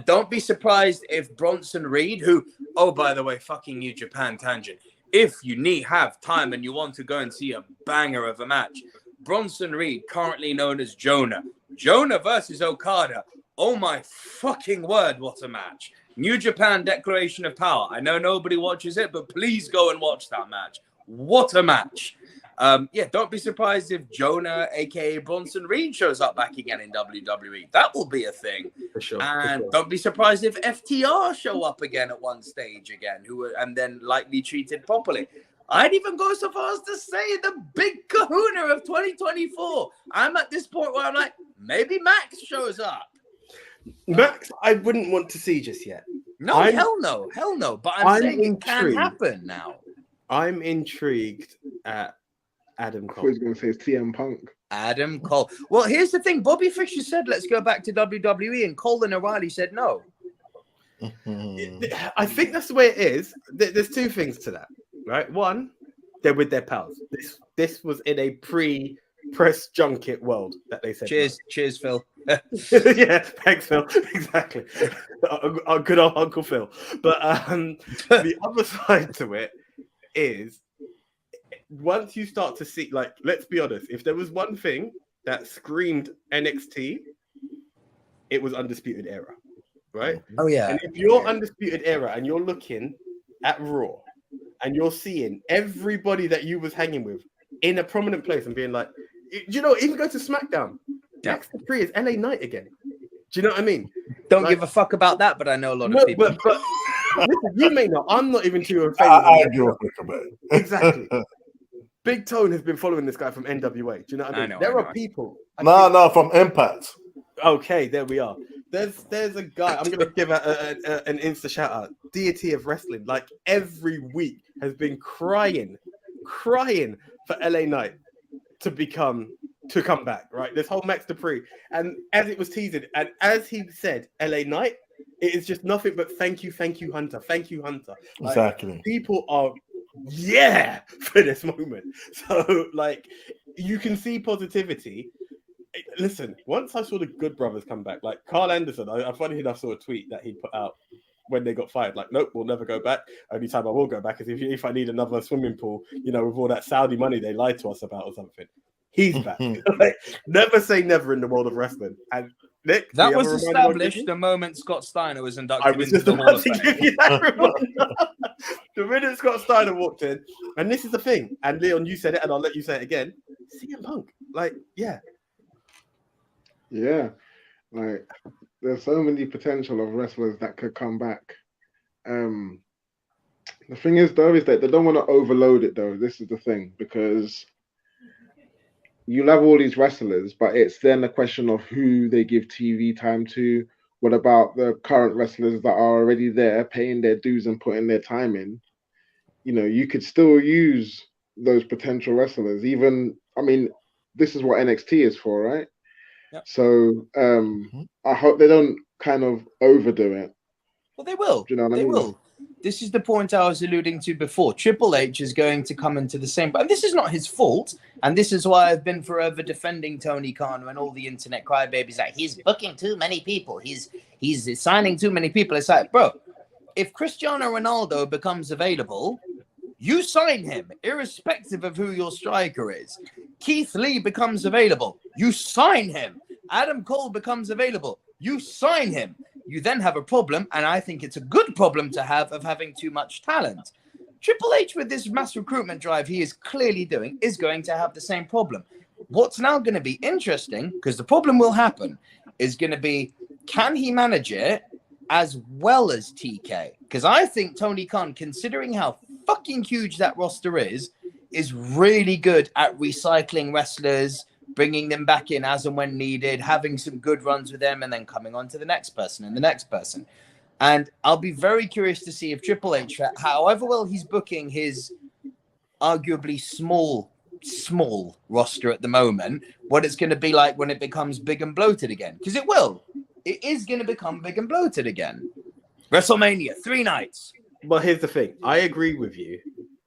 B: Don't be surprised if Bronson Reed, who, oh, by the way, fucking New Japan tangent. If you have time and you want to go and see a banger of a match, Bronson Reed, currently known as Jonah versus Okada. Oh my fucking word, what a match. New Japan Declaration of Power. I know nobody watches it, but please go and watch that match. What a match. Don't be surprised if Jonah, aka Bronson Reed, shows up back again in WWE. That will be a thing.
A: For sure.
B: And don't be surprised if FTR show up again at one stage again, and then likely treated properly. I'd even go so far as to say the big kahuna of 2024. I'm at this point where I'm like, maybe Max shows up.
A: Max, I wouldn't want to see just yet.
B: No, hell no. But I'm saying it can happen now.
A: I'm intrigued at Adam Cole.
C: I thought he was going to say it's TM Punk.
B: Adam Cole. Well, here's the thing. Bobby Fischer said, let's go back to WWE, and Cole and O'Reilly said no.
A: I think that's the way it is. There's two things to that, right? One, they're with their pals. This was in a pre-press junket world that they said.
B: Cheers, Phil.
A: Yeah, thanks, Phil. Exactly. Our good old Uncle Phil. But the other side to it is, once you start to see, like, let's be honest, if there was one thing that screamed NXT, it was Undisputed Era, right?
B: Oh, yeah.
A: And if you're Undisputed Era and you're looking at Raw and you're seeing everybody that you was hanging with in a prominent place and being like, you know, even go to SmackDown. Next to 3 is LA Knight again. Do you know what I mean?
B: Don't give a fuck about that, but I know a lot of people.
A: But listen, you may not. I'm not even too afraid.
D: I agree with it.
A: Exactly. Big Tone has been following this guy from NWA. Do you know what I mean? There are people.
D: No, from Impact.
A: Okay, there we are. There's a guy. I'm going to give an Insta shout out. Deity of Wrestling. Like every week has been crying for LA Knight to come back. Right. This whole Max Dupree, and as it was teased, and as he said, LA Knight, it is just nothing but thank you, Hunter. Thank you, Hunter. Like,
D: exactly.
A: People are for this moment. So like you can see positivity. Listen, once I saw the Good Brothers come back, like Carl Anderson, I funny enough saw a tweet that he put out when they got fired. Like, nope, we'll never go back. Only time I will go back is if I need another swimming pool, you know, with all that Saudi money they lied to us about or something. He's back. Like, never say never in the world of wrestling. And Nick,
B: that was established the moment Scott Steiner was inducted into the Hall of Fame.
A: Give you that reminder. The minute Scott Steiner walked in, and this is the thing, and Leon, you said it, and I'll let you say it again. CM Punk, like, yeah,
C: like there's so many potential of wrestlers that could come back. The thing is, though, is that they don't want to overload it. Though this is the thing, because you'll have all these wrestlers, but it's then a question of who they give TV time to. What about the current wrestlers that are already there, paying their dues and putting their time in? You know, you could still use those potential wrestlers. Even, I mean, this is what NXT is for, right?
B: Yep.
C: So I hope they don't kind of overdo it.
B: Well, they will.
C: Do you know what I mean?
B: They will. This is the point I was alluding to before. Triple H is going to come into the same, but this is not his fault. And this is why I've been forever defending Tony Khan and all the internet crybabies like he's booking too many people. He's signing too many people. It's like, bro, if Cristiano Ronaldo becomes available, you sign him, irrespective of who your striker is. Keith Lee becomes available, you sign him. Adam Cole becomes available, you sign him. You then have a problem, and I think it's a good problem to have, of having too much talent. Triple H, with this mass recruitment drive he is clearly doing, is going to have the same problem. What's now going to be interesting, because the problem will happen, is going to be, can he manage it as well as TK? Because I think Tony Khan, considering how fucking huge that roster is really good at recycling wrestlers, bringing them back in as and when needed, having some good runs with them, and then coming on to the next person and the next person. And I'll be very curious to see if Triple H, however well he's booking his arguably small roster at the moment, what it's going to be like when it becomes big and bloated again. Because it will. It is going to become big and bloated again. WrestleMania, 3 nights.
A: Well, here's the thing. I agree with you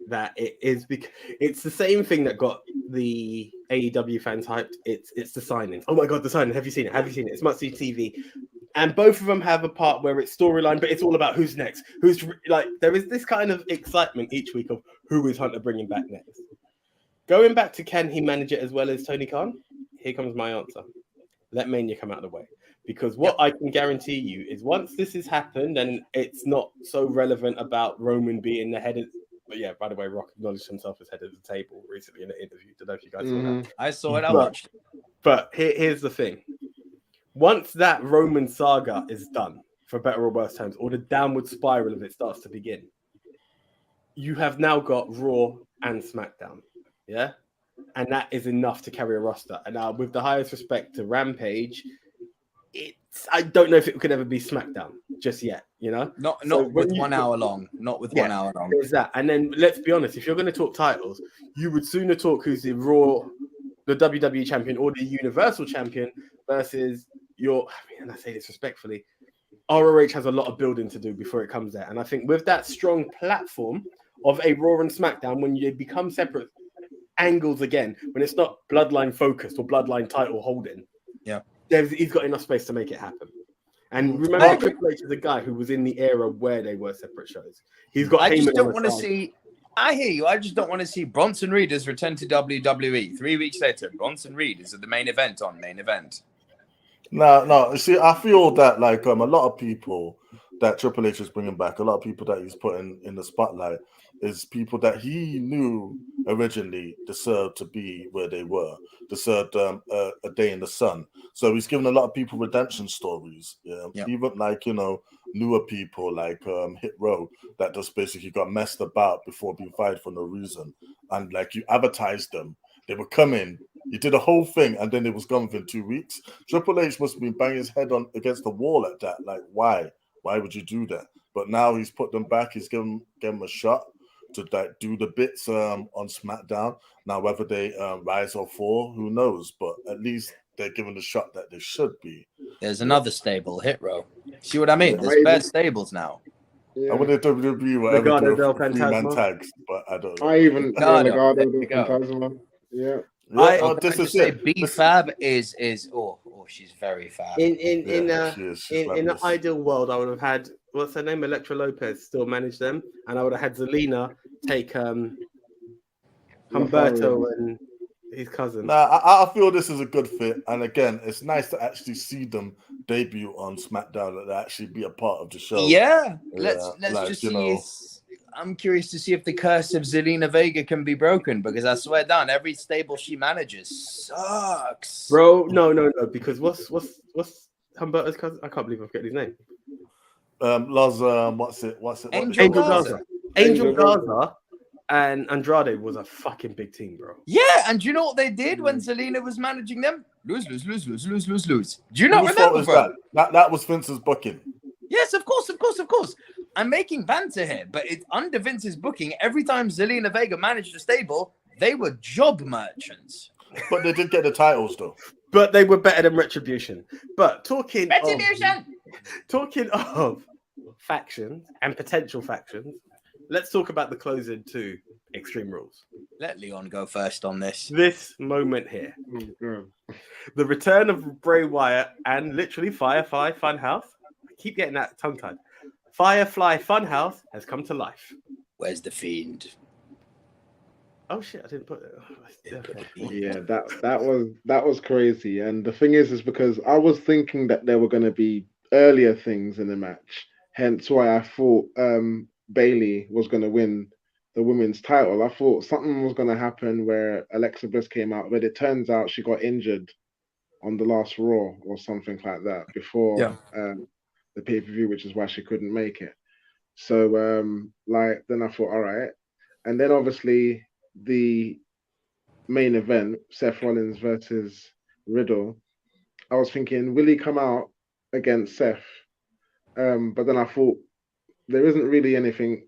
A: that it is because it's the same thing that got the AEW fans hyped. It's the signings. Oh my god, the signing! Have you seen it? It's must-see TV, and both of them have a part where it's storyline, but it's all about who's next. Who's like there is this kind of excitement each week of who is Hunter bringing back next. Going back to can he manage it as well as Tony Khan? Here comes my answer. Let Mania come out of the way. Because what I can guarantee you is once this has happened, and it's not so relevant about Roman being the head of. But yeah, by the way, Rock acknowledged himself as head of the table recently in an interview. Don't know if you guys saw that.
B: I saw it. I watched.
A: But here's the thing: once that Roman saga is done, for better or worse terms, or the downward spiral of it starts to begin, you have now got Raw and SmackDown, yeah, and that is enough to carry a roster. And now, with the highest respect to Rampage, I don't know if it could ever be SmackDown just yet, you know.
B: Not with 1 hour long. Not with 1 hour long.
A: There's that, and then let's be honest: if you're going to talk titles, you would sooner talk who's the Raw, the WWE champion, or the Universal champion versus your. I mean, and I say this respectfully, ROH has a lot of building to do before it comes there, and I think with that strong platform of a Raw and SmackDown, when you become separate angles again, when it's not bloodline focused or bloodline title holding, he's got enough space to make it happen. And remember, Triple H is a guy who was in the era where they were separate shows. He's got.
B: I just don't want to see. I hear you. I just don't want to see Bronson Reed has returned to WWE. 3 weeks later, Bronson Reed is at the main event on main event.
D: No. See, I feel that like a lot of people that Triple H is bringing back, a lot of people that he's putting in the spotlight, is people that he knew originally deserved to be where they were, deserved a day in the sun. So he's given a lot of people redemption stories. Even like, newer people like Hit Row that just basically got messed about before being fired for no reason. And like you advertised them, they would come in, you did a whole thing, and then it was gone within 2 weeks. Triple H must have been banging his head on against the wall at that. Like, why? Why would you do that? But now he's put them back. He's given them a shot to do the bits on SmackDown. Now, whether they rise or fall, who knows? But at least they're given the shot that they should be.
B: There's another stable, Hit Row. See what I mean? There's bad stables now.
D: I wouldn't WWE whatever do three-man tags, but I don't know.
C: I even Legado del Fantasma. Yeah.
B: I just say B-Fab is she's very fab.
A: In the ideal world, I would have had what's her name, Elektra Lopez, still manage them, and I would have had Zelina take Humberto and his cousin.
D: I feel this is a good fit, and again, it's nice to actually see them debut on SmackDown and actually be a part of the show.
B: Yeah, let's just see. I'm curious to see if the curse of Zelina Vega can be broken, because I swear down, every stable she manages sucks.
A: Bro, no, because what's Humberto's cousin? I can't believe I forget his name.
D: What's it?
B: Angel Garza.
A: Angel Garza and Andrade was a fucking big team, bro.
B: Yeah, and do you know what they did when Zelina was managing them? Lose. Do you not remember, bro?
D: That was Vince's booking.
B: Yes, of course. I'm making banter here, but it's under Vince's booking. Every time Zelina Vega managed a stable, they were job merchants.
D: But they did get the titles, though.
A: But they were better than Retribution. But talking of factions and potential factions, let's talk about the closing to Extreme Rules.
B: Let Leon go first on this.
A: This moment here. The return of Bray Wyatt and literally Firefly Funhouse. I keep getting that tongue-tied. Firefly Funhouse has come to life.
B: Where's the Fiend?
A: Oh shit! I didn't put it. Okay.
C: Yeah, that was crazy. And the thing is because I was thinking that there were going to be earlier things in the match. Hence why I thought Bayley was going to win the women's title. I thought something was going to happen where Alexa Bliss came out, but it turns out she got injured on the last Raw or something like that before the pay-per-view, which is why she couldn't make it. So then I thought, all right. And then obviously the main event, Seth Rollins versus Riddle, I was thinking, will he come out against Seth? But then I thought there isn't really anything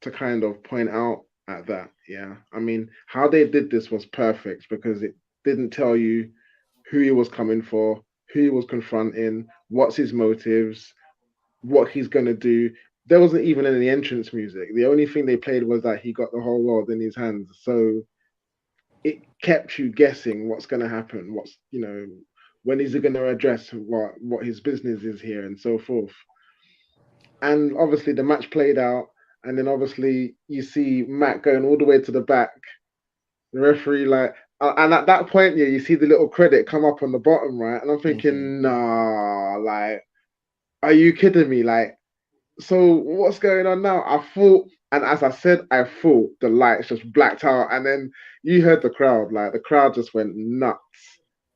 C: to kind of point out at that. Yeah. I mean, how they did this was perfect because it didn't tell you who he was coming for, who he was confronting, what's his motives, what he's going to do. There wasn't even any entrance music. The only thing they played was that he got the whole world in his hands. So it kept you guessing what's going to happen, when is he going to address what his business is here and so forth. And obviously the match played out, and then obviously you see Matt going all the way to the back. The referee and at that point, yeah, you see the little credit come up on the bottom, right? And I'm thinking, nah, like, are you kidding me? Like, so what's going on now? I thought, and as I said, I thought the lights just blacked out, and then you heard the crowd, like the crowd just went nuts.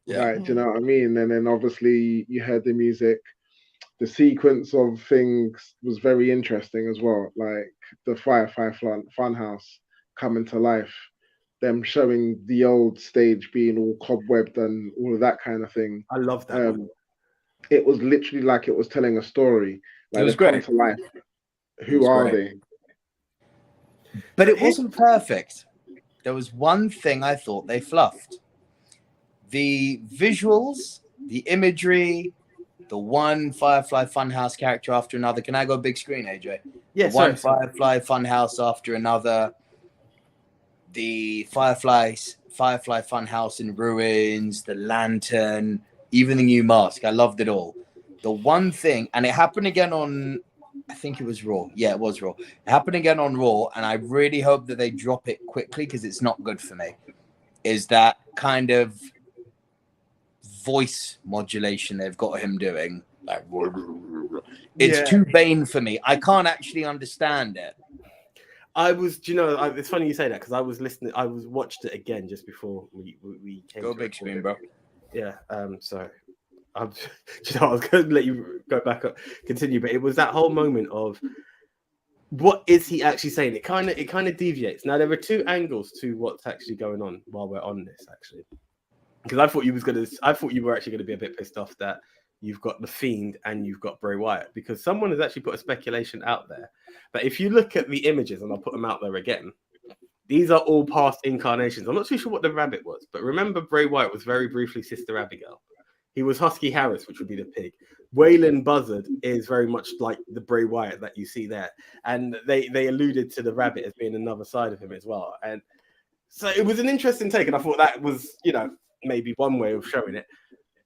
B: Yeah.
C: Like, do you know what I mean? And then obviously you heard the music. The sequence of things was very interesting as well. Like the Firefly Funhouse coming to life, them showing the old stage being all cobwebbed and all of that kind of thing.
A: I love that.
C: It was literally like it was telling a story. Like
B: It was
C: they've come
B: great.
C: to life. Who are they?
B: But it wasn't perfect. There was one thing I thought they fluffed. The visuals, the imagery, the one Firefly Funhouse character after another. Can I go big screen, AJ?
A: Yeah,
B: one Firefly Funhouse after another. The Firefly Funhouse in ruins, the lantern, even the new mask. I loved it all. The one thing, and it happened again on, I think it was Raw. Yeah, it was Raw. It happened again on Raw, and I really hope that they drop it quickly because it's not good for me. Is that kind of voice modulation they've got him doing? Like, it's too Bane for me. I can't actually understand it.
A: It's funny you say that because I was listening. I watched it again just before we came.
B: Go big screen, bro.
A: Yeah. Sorry. I was going to let you go back up, continue, but it was that whole moment of what is he actually saying? It kind of deviates. Now there are two angles to what's actually going on while we're on this, actually, because I thought you were actually going to be a bit pissed off that you've got the Fiend and you've got Bray Wyatt, because someone has actually put a speculation out there. But if you look at the images, and I'll put them out there again, these are all past incarnations. I'm not too sure what the rabbit was, but remember Bray Wyatt was very briefly Sister Abigail. He was Husky Harris, which would be the pig. Waylon Buzzard is very much like the Bray Wyatt that you see there. And they alluded to the rabbit as being another side of him as well. And so it was an interesting take, and I thought that was, maybe one way of showing it.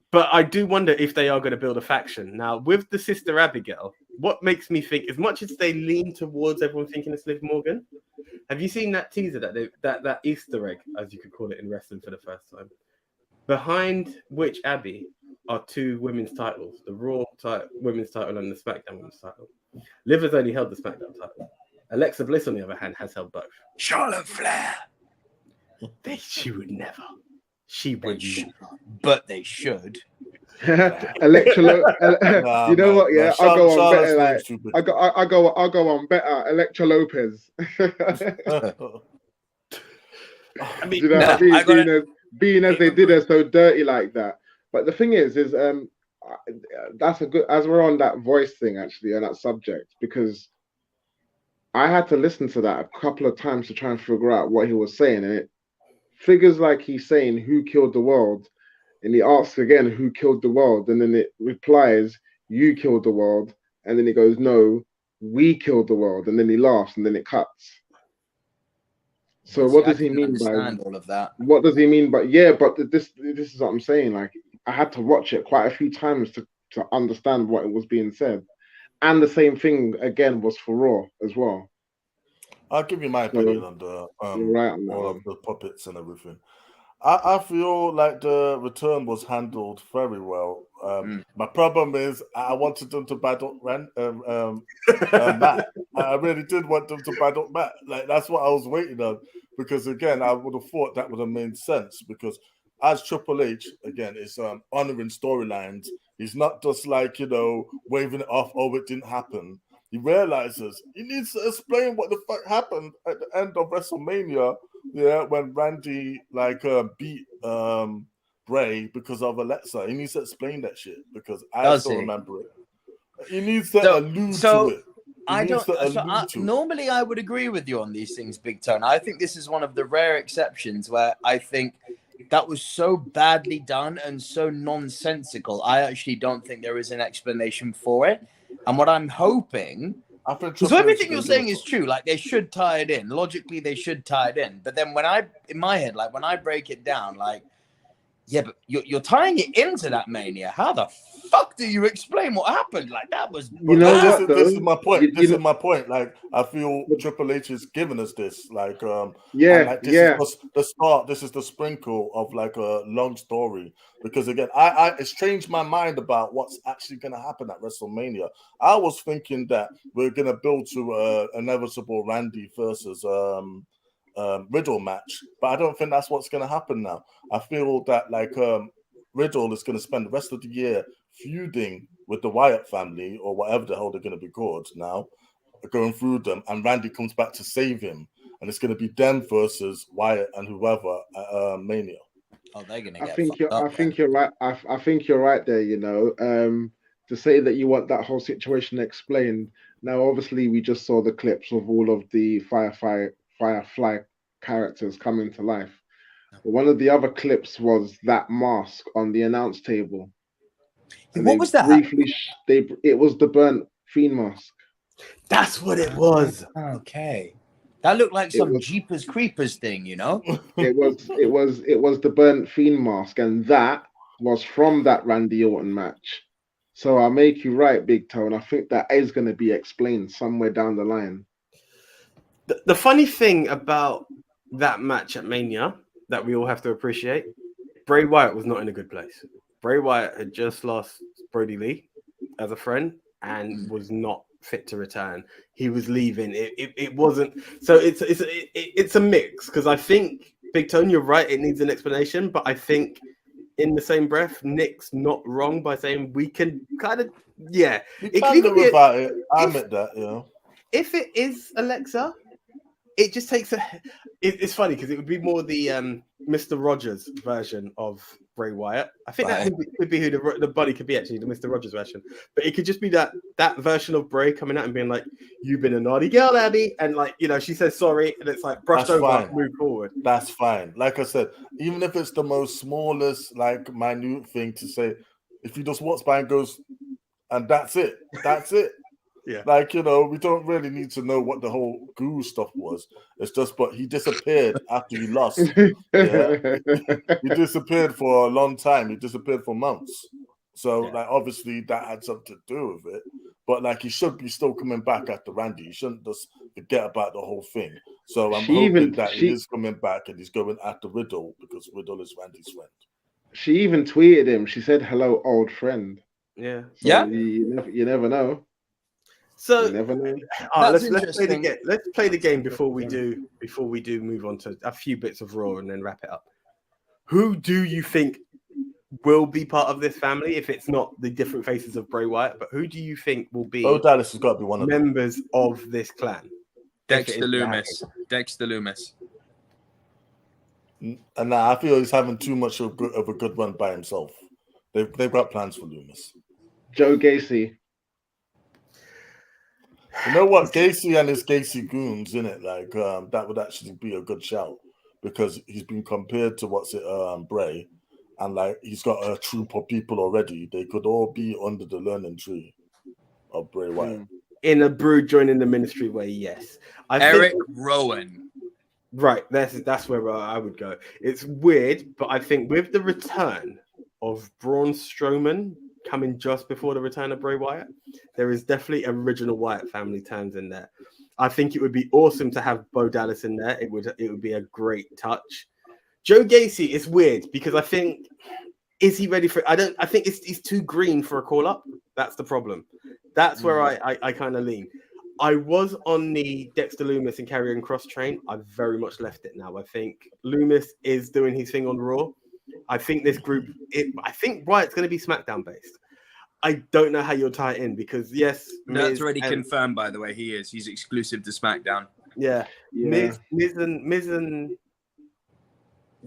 A: But I do wonder if they are going to build a faction. Now, with the Sister Abigail, what makes me think, as much as they lean towards everyone thinking it's Liv Morgan, have you seen that teaser, that Easter egg, as you could call it in wrestling for the first time? Behind which Abby are two women's titles, the Raw women's title and the SmackDown women's title. Liv has only held the SmackDown title. Alexa Bliss, on the other hand, has held both.
B: Charlotte Flair.
A: She would never. She would never.
B: But they should.
C: Electra, you know what? Yeah, I'll go on better. I'll go on better. Electra Lopez.
A: I mean,
C: you know what I mean? Being as they did her so dirty like that. But the thing is that's a good, as we're on that voice thing actually, on that subject, because I had to listen to that a couple of times to try and figure out what he was saying, and it figures like he's saying who killed the world, and he asks again who killed the world, and then it replies you killed the world, and then he goes no, we killed the world, and then he laughs, and then it cuts. So what does he mean by
B: all of that?
C: What does he mean by this is what I'm saying. Like, I had to watch it quite a few times to understand what it was being said. And the same thing again was for Raw as well.
D: I'll give you my opinion on the all of the puppets and everything. I feel like the return was handled very well. My problem is I wanted them to battle Matt. I really did want them to battle Matt. Like, that's what I was waiting on, because again, I would have thought that would have made sense, because as Triple H again is honoring storylines. He's not just like, waving it off. Oh, it didn't happen. He realizes he needs to explain what the fuck happened at the end of WrestleMania. Yeah, when Randy beat Bray because of Alexa. He needs to explain that shit, because I still remember it. He needs to allude to it.
B: Normally I would agree with you on these things, Big Tone. I think this is one of the rare exceptions where I think that was so badly done and so nonsensical. I actually don't think there is an explanation for it. And what I'm hoping, so everything you're saying is true. Like, they should tie it in. Logically, they should tie it in. But then when I break it down, like, Yeah, but you're tying it into that Mania. How the fuck do you explain what happened? Like, that was...
C: You know what, though?
D: This is my point. This
C: You
D: is my point. Like, I feel Triple H is giving us this. Like,
C: Yeah,
D: and like, this is just the start. This is the sprinkle of like a long story. Because again, it's changed my mind about what's actually going to happen at WrestleMania. I was thinking that we're going to build to inevitable Randy versus Riddle match, but I don't think that's what's going to happen now. I feel that like Riddle is going to spend the rest of the year feuding with the Wyatt family or whatever the hell they're going to be called now, going through them, and Randy comes back to save him, and it's going to be them versus Wyatt and whoever at Mania.
B: Oh, they're going to
C: I think you're right. I think you're right there. You know, to say that you want that whole situation explained. Now, obviously, we just saw the clips of all of the Firefly characters coming to life. But one of the other clips was that mask on the announce table. And
B: what was that?
C: It was the burnt fiend mask.
A: That's what it was.
B: Okay. That looked like some Jeepers Creepers thing, you know?
C: It was the burnt fiend mask, and that was from that Randy Orton match. So I'll make you right, Big Toe, and I think that is going to be explained somewhere down the line.
A: The funny thing about that match at Mania that we all have to appreciate, Bray Wyatt was not in a good place. Bray Wyatt had just lost Brody Lee as a friend and was not fit to return. He was leaving. It wasn't. So it's a mix, because I think, Big Tone, you're right, it needs an explanation, but I think in the same breath, Nick's not wrong by saying we can kind of, yeah.
D: You can live without it. I admit that, you know.
A: If it is Alexa, it just takes it's funny because it would be more the Mr. Rogers version of Bray Wyatt. I think that could be who the buddy could be, actually, the Mr. Rogers version. But it could just be that version of Bray coming out and being like, "You've been a naughty girl, Abby," and like, you know, she says sorry, and it's like brushed over, move forward.
D: That's fine. Like I said, even if it's the most smallest, like minute thing to say, if he just walks by and goes, and that's it. That's it.
A: Yeah.
D: Like, you know, we don't really need to know what the whole goo stuff was. It's just, but he disappeared after he lost. Yeah. He disappeared for a long time. He disappeared for months. So, like, obviously that had something to do with it. But, like, he should be still coming back after Randy. He shouldn't just forget about the whole thing. So I'm hoping that he is coming back and he's going after Riddle, because Riddle is Randy's friend.
C: She even tweeted him. She said, "Hello, old friend."
A: Yeah.
C: So you never know.
A: So
B: let's
A: play the game. Let's play the game before we do move on to a few bits of Raw and then wrap it up. Who do you think will be part of this family, if it's not the different faces of Bray Wyatt? But who do you think will be
D: Dallas has got to be one of them.
A: Members of this clan?
B: Dexter Lumis.
D: And I feel he's having too much of a good run by himself. They've got plans for Lumis.
C: Joe Gacy.
D: You know what? Gacy and his Gacy goons, innit? Like, that would actually be a good shout, because he's been compared to Bray, and like he's got a troop of people already. They could all be under the learning tree of Bray Wyatt.
A: In a Brood joining the ministry way, yes.
B: Eric Rowan.
A: Right, that's where I would go. It's weird, but I think with the return of Braun Strowman coming just before the return of Bray Wyatt, there is definitely original Wyatt family terms in there. I think it would be awesome to have Bo Dallas in there. It would be a great touch. Joe Gacy is weird because I think, is he ready for? I think he's too green for a call up. That's the problem. That's where I kind of lean. I was on the Dexter Lumis and Karrion Kross train. I've very much left it now. I think Lumis is doing his thing on Raw. I think this group, I think Wyatt's going to be SmackDown based. I don't know how you'll tie it in, because yes,
B: that's already confirmed, by the way. He's exclusive to SmackDown.
A: Yeah. Miz and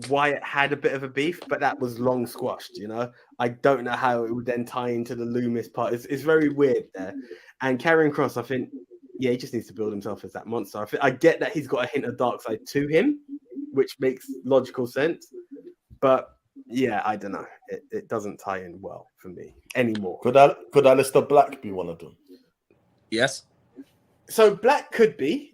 A: Wyatt had a bit of a beef, but that was long squashed. You know, I don't know how it would then tie into the Lumis part. It's very weird there. And Karrion Kross, I think, he just needs to build himself as that monster. I get that he's got a hint of dark side to him, which makes logical sense. But yeah, I don't know. It doesn't tie in well for me anymore.
D: Could Aleister Black be one of them?
B: Yes.
A: So Black could be.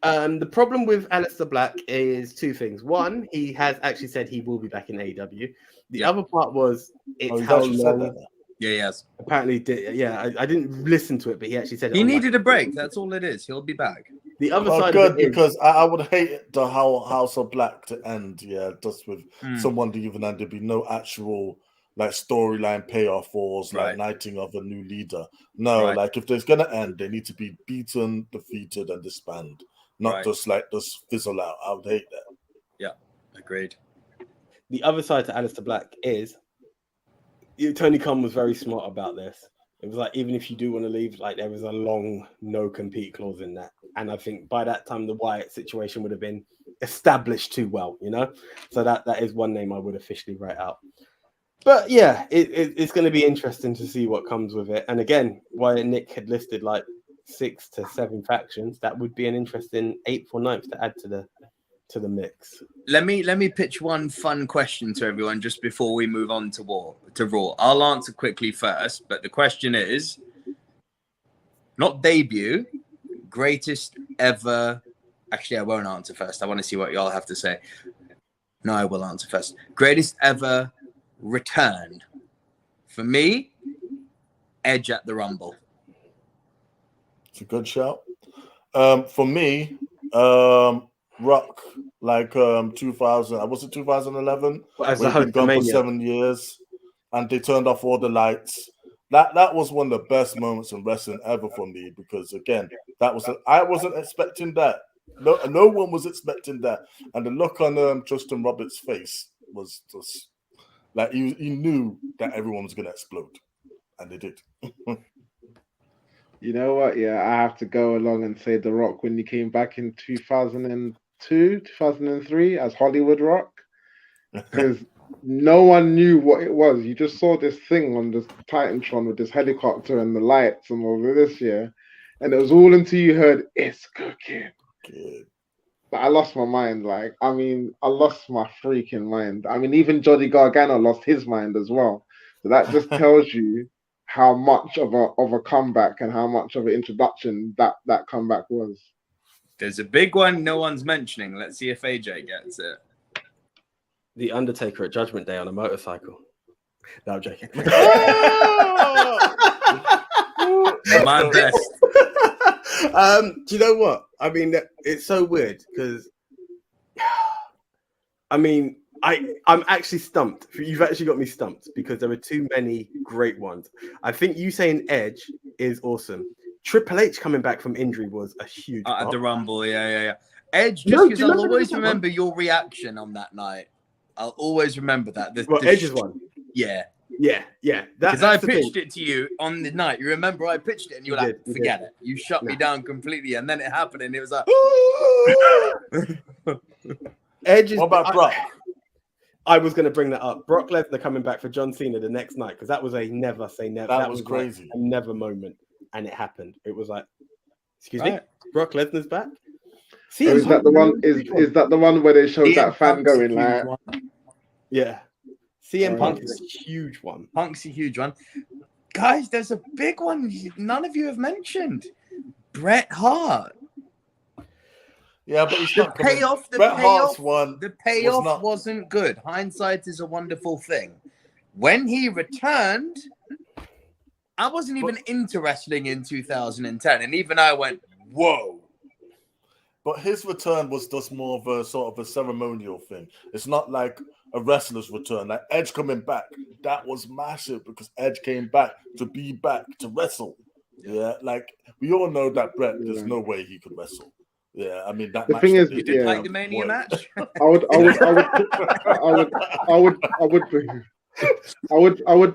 A: The problem with Aleister Black is two things. One, he has actually said he will be back in AEW. The other part was it's
D: he's
A: how
D: actually said
A: long.
D: that.
B: Yeah, yes.
A: Apparently, I didn't listen to it, but he actually said
B: He
A: it on,
B: needed a break. That's all it is. He'll be back.
A: The other
D: Oh,
A: side
D: good,
A: of it is,
D: because I would hate the House of Black to end. Yeah, just with someone leaving and there'd be no actual like storyline payoff or like knighting of a new leader. No, like if there's gonna end, they need to be beaten, defeated, and disband, not just fizzle out. I would hate that.
B: Yeah, agreed.
A: The other side to Aleister Black is Tony Khan was very smart about this. It was like, even if you do want to leave, like there was a long no compete clause in that. And I think by that time, the Wyatt situation would have been established too well, you know? So that is one name I would officially write out. But yeah, it's going to be interesting to see what comes with it. And again, why Nick had listed like 6 to 7 factions, that would be an interesting 8th or 9th to add to the mix.
B: Let me pitch one fun question to everyone just before we move on to Raw. I'll answer quickly first, but the question is not debut, greatest ever. Actually, I won't answer first. I want to see what y'all have to say. No, I will answer first. Greatest ever returned. For me, Edge at the Rumble.
D: It's a good shout. For me, Rock, like 2000, was it 2011?
A: As
D: We've been gone for 7 years, and they turned off all the lights. That was one of the best moments in wrestling ever for me, because again, I wasn't expecting that. No one was expecting that, and the look on Justin Roberts' face was just like he knew that everyone was going to explode, and they did.
C: You know what? Yeah, I have to go along and say The Rock when he came back in 2002, 2003 as Hollywood Rock, because no one knew what it was. You just saw this thing on this Titantron with this helicopter and the lights and all of this, yeah, and it was all until you heard "It's cooking."
D: Good.
C: But I lost my mind. I lost my freaking mind. I mean, even Johnny Gargano lost his mind as well. So that just tells you how much of a comeback and how much of an introduction that comeback was.
B: There's a big one no one's mentioning. Let's see if AJ gets it.
A: The Undertaker at Judgment Day on a motorcycle. No, I'm joking.
B: My best.
A: Do you know what? I mean, it's so weird because, I mean, I'm actually stumped. You've actually got me stumped because there are too many great ones. I think you saying Edge is awesome. Triple H coming back from injury was a huge
B: at the Rumble, yeah. Edge, just because I'll always remember your reaction on that night. I'll always remember that.
A: Edge's one.
B: Yeah.
A: Because
B: I pitched it to you on the night. You remember I pitched it and you were like, forget it. You shut me down completely. And then it happened and it was like,
A: Edge is.
D: What about Brock?
A: I was going to bring that up. Brock Lesnar coming back for John Cena the next night, because that was a never say never.
D: That was crazy.
A: Like a never moment. And it happened. It was like, excuse me, Brock Lesnar's back?
C: Is that the one? Is that the one where they showed that fan going like?
A: Yeah. CM Punk is a huge one.
B: Punk's a huge one. Guys, there's a big one none of you have mentioned. Bret Hart.
D: Yeah, but he's
B: the payoff wasn't good. Hindsight is a wonderful thing. When he returned, I wasn't even into wrestling in 2010, and even I went, whoa.
D: But his return was just more of a sort of a ceremonial thing. It's not like a wrestler's return. Like Edge coming back, that was massive because Edge came back to be back to wrestle. Yeah, like we all know that Bret, there's no way he could wrestle. Yeah, I mean that.
C: The thing is,
B: you did like the Mania match.
C: I would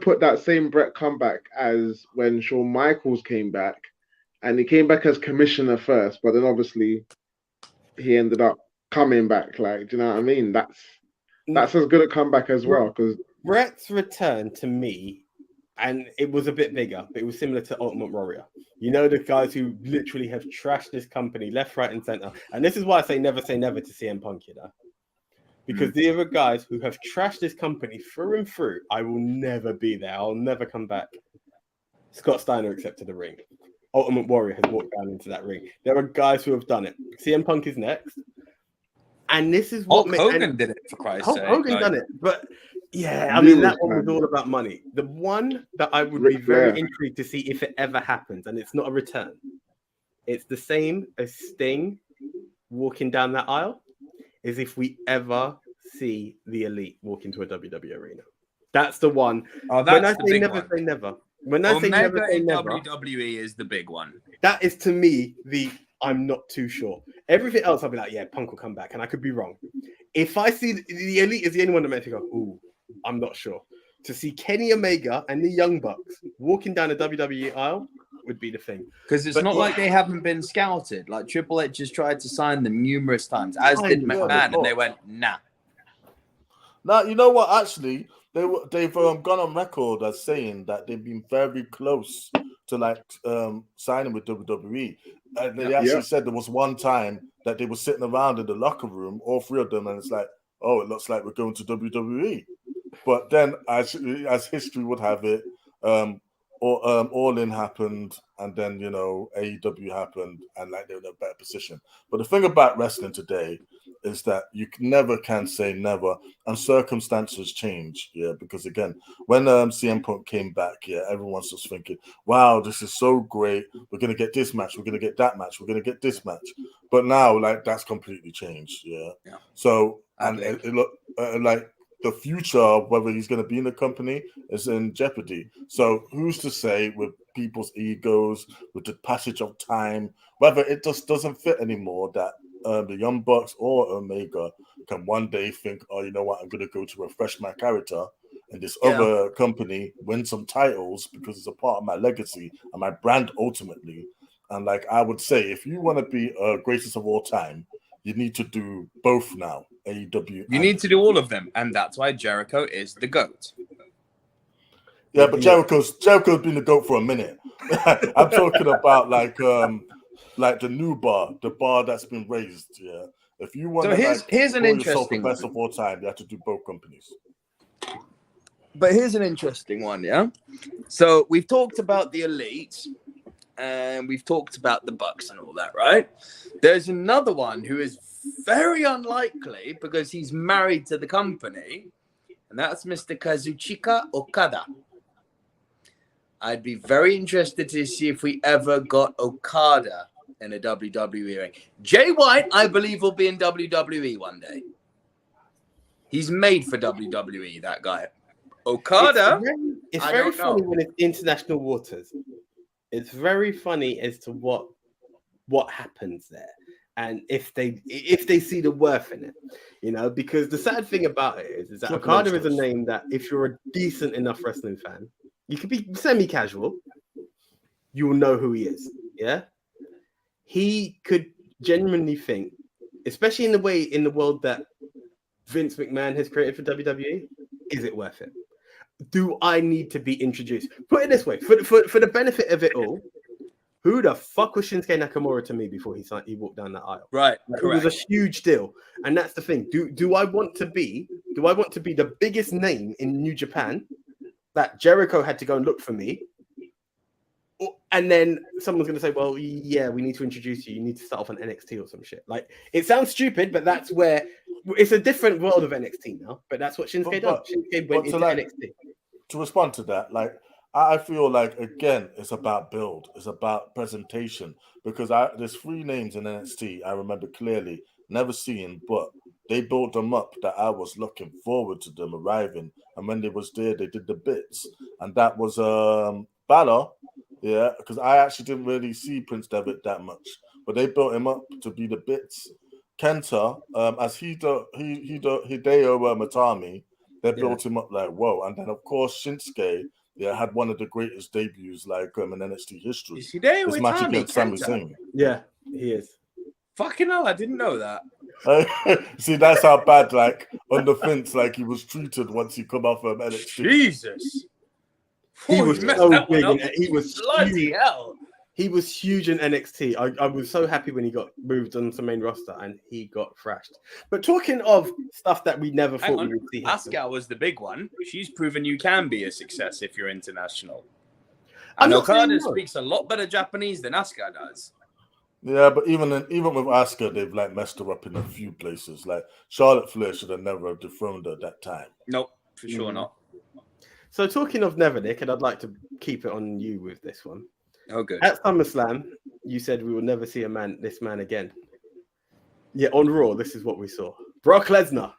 C: put that same Bret comeback as when Shawn Michaels came back, and he came back as commissioner first, but then obviously he ended up coming back. Like, do you know what I mean? That's as good a comeback as well. Because
A: Bret's return to me, and it was a bit bigger, but it was similar to Ultimate Warrior. You know, the guys who literally have trashed this company left, right, and center. And this is why I say never to CM Punk, you know. Because the other guys who have trashed this company through and through, I will never be there. I'll never come back. Scott Steiner accepted the ring. Ultimate Warrior has walked down into that ring. There are guys who have done it. CM Punk is next. And this is what
B: Hulk Hogan did it, for Christ's sake.
A: Hogan done it. But yeah, I mean, that one was all about money. The one that I would be very intrigued to see if it ever happens, and it's not a return. It's the same as Sting walking down that aisle, is if we ever see the Elite walk into a WWE arena. That's the one.
B: Oh, that's
A: when I say never,
B: one.
A: say never. When I say never, say never.
B: WWE is the big one.
A: That is to me I'm not too sure. Everything else, I'll be like, yeah, Punk will come back, and I could be wrong. If I see the Elite is the only one that makes me go, ooh, I'm not sure. To see Kenny Omega and the Young Bucks walking down a WWE aisle would be the thing.
B: Because it's not like they haven't been scouted. Like Triple H has tried to sign them numerous times, as did McMahon, and they went, nah.
D: Now, you know what? Actually, they've gone on record as saying that they've been very close to signing with WWE. And they actually said there was one time that they were sitting around in the locker room, all three of them, and it's like, oh, it looks like we're going to WWE. But then, as history would have it, All In happened, and then AEW happened, and they're in a better position. But the thing about wrestling today is that you never can say never, and circumstances change. Yeah, because again, when CM Punk came back, everyone's just thinking, "Wow, this is so great. We're gonna get this match. We're gonna get that match. We're gonna get this match." But now, that's completely changed. Yeah. So and it look the future of whether he's going to be in the company is in jeopardy. So who's to say with people's egos, with the passage of time, whether it just doesn't fit anymore that the Young Bucks or Omega can one day think, oh, you know what, I'm going to go to refresh my character and this other company win some titles because it's a part of my legacy and my brand ultimately. And I would say, if you want to be greatest of all time, you need to do both now. AEW.
B: You need to do all of them, and that's why Jericho is the GOAT.
D: Yeah, but Jericho's been the GOAT for a minute. I'm talking about the new bar, the bar that's been raised. Yeah, if you want
B: here's an interesting
D: the best of all time, you have to do both companies.
B: But here's an interesting one, yeah. So we've talked about the Elite, and we've talked about the Bucks and all that, right? There's another one who is very unlikely because he's married to the company, and that's Mr. Kazuchika Okada. I'd be very interested to see if we ever got Okada in a WWE ring. Jay White, I believe, will be in WWE one day. He's made for WWE, that guy. Okada,
A: it's very funny when it's international waters. It's very funny as to what happens there. And if they see the worth in it, because the sad thing about it is that Okada is a name that if you're a decent enough wrestling fan, you could be semi-casual, you will know who he is. Yeah, he could genuinely think, especially in the world that Vince McMahon has created for WWE, is it worth it? Do I need to be introduced? Put it this way, for the benefit of it all. Who the fuck was Shinsuke Nakamura to me before he walked down that aisle?
B: Right,
A: it was a huge deal, and that's the thing. Do I want to be the biggest name in New Japan that Jericho had to go and look for me? And then someone's going to say, "Well, yeah, we need to introduce you. You need to start off on NXT or some shit." It sounds stupid, but that's where it's a different world of NXT now. But that's what Shinsuke does. Shinsuke went into NXT.
D: To respond to that, I feel again, it's about build. It's about presentation. Because there's 3 names in NXT I remember clearly, never seeing, but they built them up that I was looking forward to them arriving. And when they was there, they did the bits. And that was Balor, because I actually didn't really see Prince Devitt that much. But they built him up to be the bits. Kenta, as Hideo Matami, they built him up whoa. And then, of course, Shinsuke, had one of the greatest debuts in NXT history.
B: Is Hideo
D: This match against Sami Zayn.
A: Yeah, he is.
B: Fucking hell, I didn't know that.
D: See, that's how bad, on the fence, he was treated once he come off of NXT.
B: Jesus.
A: He was so big. He was
B: bloody hell.
A: He was huge in NXT. I was so happy when he got moved on to main roster and he got thrashed. But talking of stuff that we never thought we would see.
B: Asuka was the big one. She's proven you can be a success if you're international. And
A: not saying
B: Okada
A: no.
B: speaks a lot better Japanese than Asuka does.
D: Yeah, but even with Asuka, they've like messed her up in a few places. Like Charlotte Flair should have never dethroned her at that time.
B: Nope, for sure not.
A: So talking of never, Nick, and I'd like to keep it on you with this one.
B: Oh, good.
A: At SummerSlam, you said we will never see this man again. Yeah, on Raw, this is what we saw. Brock Lesnar.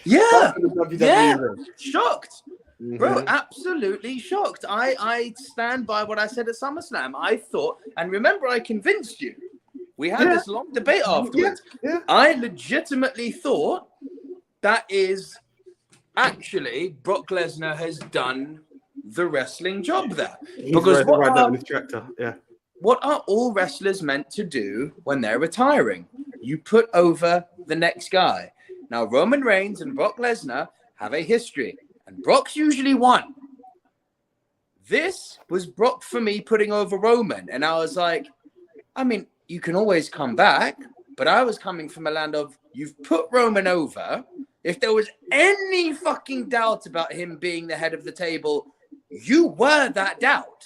B: Yeah,
A: WWE
B: yeah,
A: ring.
B: shocked.
A: Mhm.
B: Bro, absolutely shocked. I stand by what I said at SummerSlam. I thought, and remember, I convinced you. We had this long debate afterwards.
A: Yeah.
B: I legitimately thought that is actually Brock Lesnar has done the wrestling job there. Because what are all wrestlers meant to do when they're retiring? You put over the next guy. Now, Roman Reigns and Brock Lesnar have a history, and Brock's usually won. This was Brock for me putting over Roman, and I was like, I mean, you can always come back, but I was coming from a land of, you've put Roman over. If there was any fucking doubt about him being the head of the table, you were that doubt.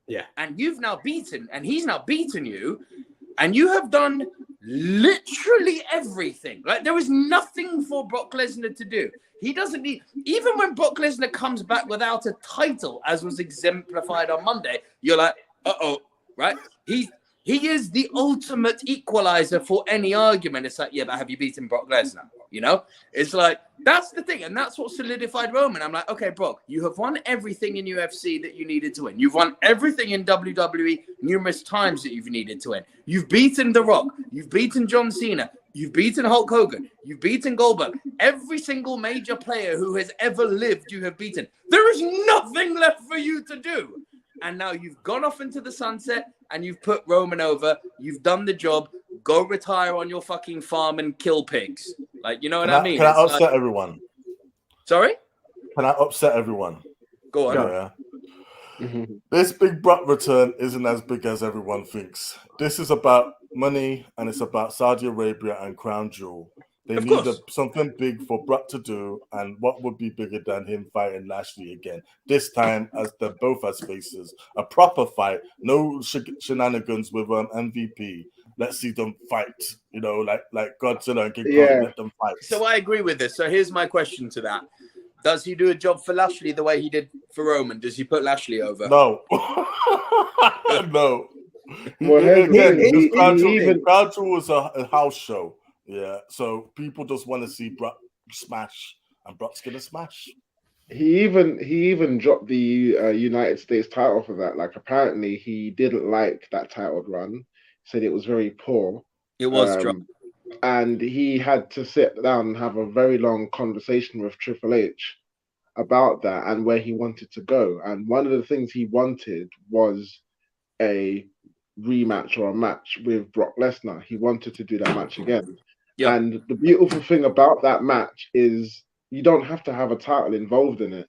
A: Yeah.
B: And you've now beaten, and he's now beaten you, and you have done literally everything. Like, there is nothing for Brock Lesnar to do. He doesn't need, even when Brock Lesnar comes back without a title, as was exemplified on Monday, you're like, uh-oh, right? He is the ultimate equalizer for any argument. It's like, yeah, but have you beaten Brock Lesnar? You know, it's like, that's the thing. And that's what solidified Roman. I'm like, okay, Brock, you have won everything in UFC that you needed to win. You've won everything in WWE numerous times that you've needed to win. You've beaten The Rock. You've beaten John Cena. You've beaten Hulk Hogan. You've beaten Goldberg. Every single major player who has ever lived, you have beaten. There is nothing left for you to do. And now you've gone off into the sunset and you've put Roman over. You've done the job. Go retire on your fucking farm and kill pigs. Like, you know what I mean?
D: Can I upset everyone?
B: Sorry?
D: Can I upset everyone?
B: Go on.
D: Yeah. This big Brock return isn't as big as everyone thinks. This is about money, and it's about Saudi Arabia and Crown Jewel. They need something big for Brock to do, and what would be bigger than him fighting Lashley again? This time, as they're both as faces, a proper fight, no shenanigans with MVP. Let's see them fight, you know, like Godzilla and King Kong. Let them fight.
B: So I agree with this. So here's my question to that: does he do a job for Lashley the way he did for Roman? Does he put Lashley over?
D: No, no.
C: Well,
D: again, Crown Jewel was a house show. Yeah, so people just want to see Brock smash, and Brock's gonna smash.
C: He even dropped the United States title for that. Like, apparently he didn't like that title run. Said it was very poor.
B: It was dropped.
C: And he had to sit down and have a very long conversation with Triple H about that and where he wanted to go. And one of the things he wanted was a rematch or a match with Brock Lesnar. He wanted to do that match again. Yep. And the beautiful thing about that match is you don't have to have a title involved in it.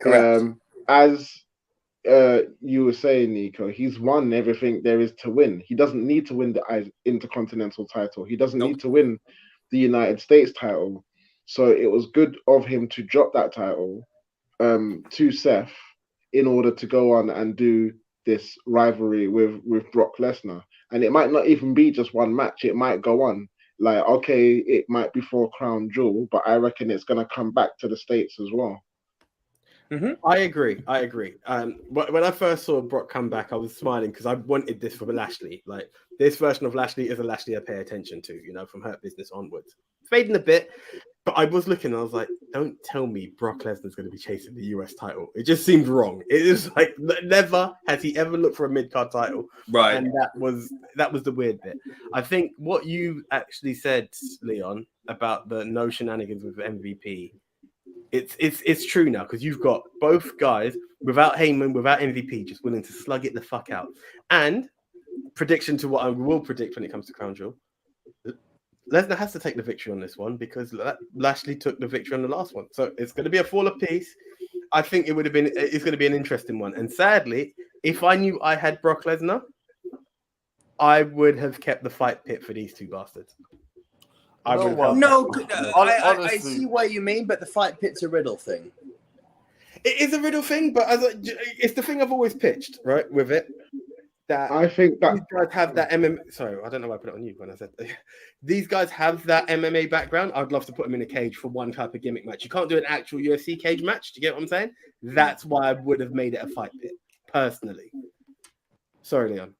B: Correct.
C: As you were saying, Nico, he's won everything there is to win. He doesn't need to win the Intercontinental title. He doesn't need to win the United States title. So it was good of him to drop that title to Seth in order to go on and do this rivalry with Brock Lesnar. And it might not even be just one match. It might go on. Like, okay, it might be for Crown Jewel, but I reckon it's going to come back to the States as well.
A: Mm-hmm. I agree. When I first saw Brock come back, I was smiling because I wanted this for Lashley. Like, this version of Lashley is a Lashley I pay attention to, you know, from Hurt Business onwards. Fading a bit, but I was looking and I was like, don't tell me Brock Lesnar's going to be chasing the US title. It just seemed wrong. It is like, never has he ever looked for a mid-card title.
B: Right.
A: And that was the weird bit. I think what you actually said, Leon, about the no shenanigans with MVP, it's true now, because you've got both guys without Heyman, without MVP, just willing to slug it the fuck out. And prediction to what I will predict when it comes to Crown Jewel, Lesnar has to take the victory on this one because Lashley took the victory on the last one. So it's going to be a fall of peace. I think it's going to be an interesting one. And sadly, if I knew I had Brock Lesnar, I would have kept the fight pit for these two bastards.
B: I see what you mean, but the fight pit's a riddle thing.
A: It is a Riddle thing, but it's the thing I've always pitched, right? With it, that
C: I think that
A: these guys have that MMA. Sorry, I don't know why I put it on you when I said these guys have that MMA background. I'd love to put them in a cage for one type of gimmick match. You can't do an actual UFC cage match. Do you get what I'm saying? That's why I would have made it a fight pit, personally. Sorry, Leon.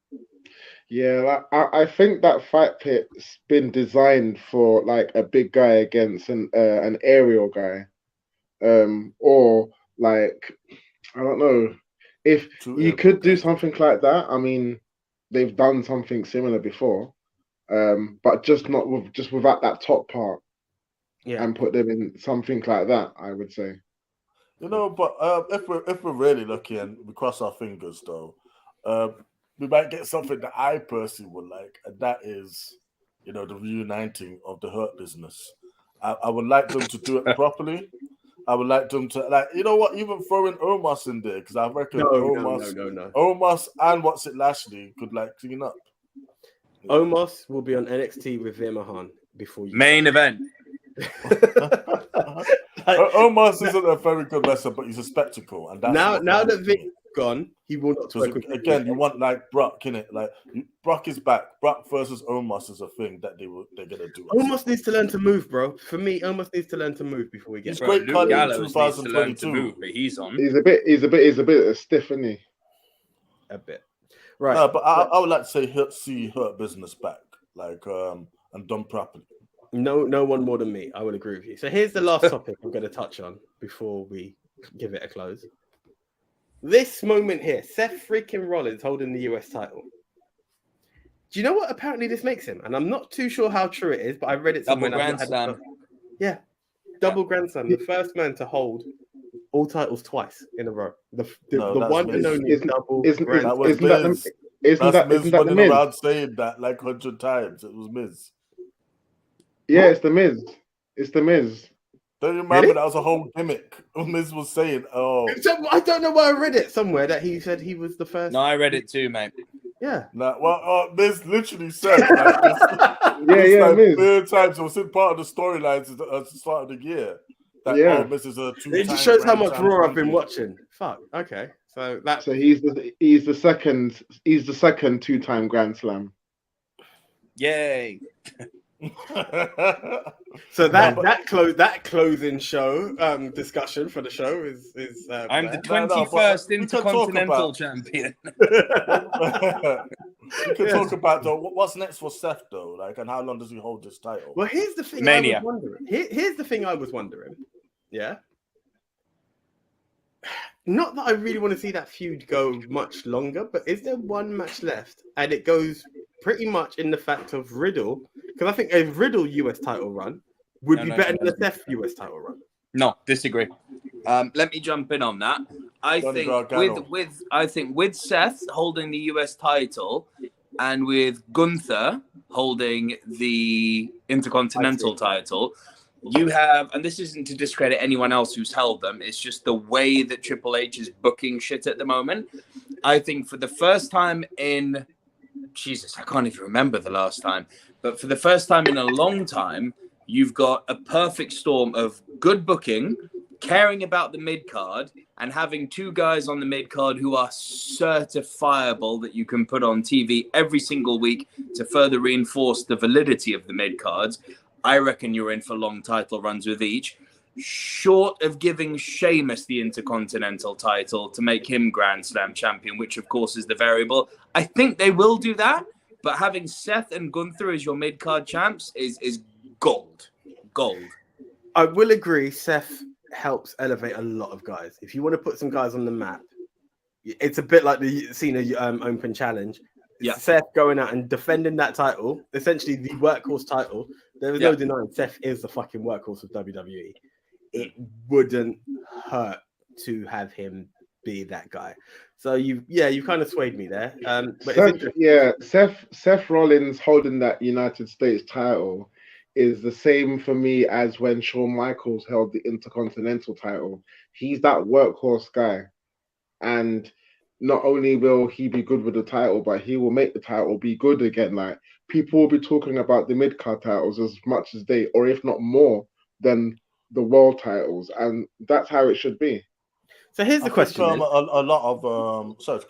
C: Yeah, I think that fight pit's been designed for like a big guy against an aerial guy, or like I don't know if you could do something like that. I mean, they've done something similar before, but just not without that top part, and put them in something like that. I would say.
D: You know, but if we're really lucky and we cross our fingers, though, we might get something that I personally would like, and that is, you know, the reuniting of the Hurt Business. I would like them to do it properly. I would like them to, like, you know what, even throw in Omos in there, because I reckon Omos and What's It Lashley could, like, clean up.
A: Omos will be on NXT with Veer Mahan before you.
B: Main event.
D: Omos isn't a very good wrestler, but he's a spectacle. And that's
A: now that Vic's gone, he will not work with
D: again. You want like Brock, innit? Like Brock is back. Brock versus Omos is a thing that they're gonna do.
A: Omos needs to learn to move, bro. For me, Omos needs to learn to move before we get.
D: He's great.
B: Luke Gallows needs to learn to move, but he's on.
C: He's a bit stiff, isn't he?
A: A bit. Right.
D: No, but I would like to say see Hurt Business back, like and done properly.
A: No one more than me. I will agree with you. So here's the last topic I'm going to touch on before we give it a close. This moment here, Seth freaking Rollins holding the US title. Do you know what apparently this makes him? And I'm not too sure how true it is, but I read it somewhere.
B: Double Grand Slam.
A: Yeah, double Grand Slam. The first man to hold all titles twice in a row. The one and only double Grand Slam.
D: Isn't that Miz running around saying that like 100 times? It was Miz.
C: Yeah, it's the Miz. It's the Miz.
D: Don't you remember that was a whole gimmick? Miz was saying, "Oh,
A: I don't know where I read it somewhere that he said he was the first."
B: No, I read it too, mate.
A: Yeah.
D: Miz literally said, like, this,
C: Miz.
D: 3 times. It was in part of the storylines at the start of the year. That, Miz is a 2-time.
A: It just shows how much Raw I've been watching. Fuck. Okay. So
C: he's the second 2-time Grand Slam.
B: Yay.
A: So that closing show discussion for the show is
B: I'm the 21st Intercontinental Champion.
A: We
D: can talk about though what's next for Seth though, like, and how long does he hold this title?
A: Well, here's the thing.
B: Mania.
A: I was wondering. Here's the thing I was wondering. Yeah. Not that I really want to see that feud go much longer, but is there one match left? And it goes pretty much in the fact of Riddle, because I think a Riddle US title run would be better than a Seth US title run.
B: No, disagree. Let me jump in on that. I think with Seth holding the US title and with Gunther holding the Intercontinental title, you have, and this isn't to discredit anyone else who's held them, it's just the way that Triple H is booking shit at the moment. I think for the first time in, Jesus, I can't even remember the last time, but for the first time in a long time, you've got a perfect storm of good booking, caring about the mid-card, and having 2 guys on the mid-card who are certifiable that you can put on TV every single week to further reinforce the validity of the mid-cards. I reckon you're in for long title runs with each, short of giving Sheamus the Intercontinental title to make him Grand Slam champion, which of course is the variable. I think they will do that, but having Seth and Gunther as your mid-card champs is gold. Gold.
A: I will agree, Seth helps elevate a lot of guys. If you want to put some guys on the map, it's a bit like the Cena Open Challenge. Yeah. Seth going out and defending that title, essentially the workhorse title. There is no denying Seth is the fucking workhorse of WWE. It wouldn't hurt to have him be that guy. So you kind of swayed me there. But
C: Seth Rollins holding that United States title is the same for me as when Shawn Michaels held the Intercontinental title. He's that workhorse guy. And not only will he be good with the title, but he will make the title be good again. Like, people will be talking about the mid-card titles as much as they, or if not more, than the world titles. And that's how it should be.
A: So here's the question.
D: A lot of sorry,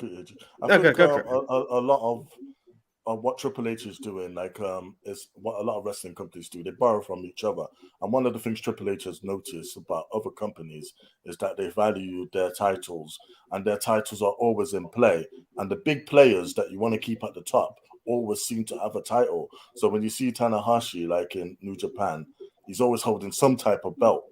D: I
A: No,
D: think
A: go for it.
D: a lot of what Triple H is doing, like is what a lot of wrestling companies do. They borrow from each other. And one of the things Triple H has noticed about other companies is that they value their titles, and their titles are always in play. And the big players that you want to keep at the top always seem to have a title. So when you see Tanahashi, like in New Japan, he's always holding some type of belt.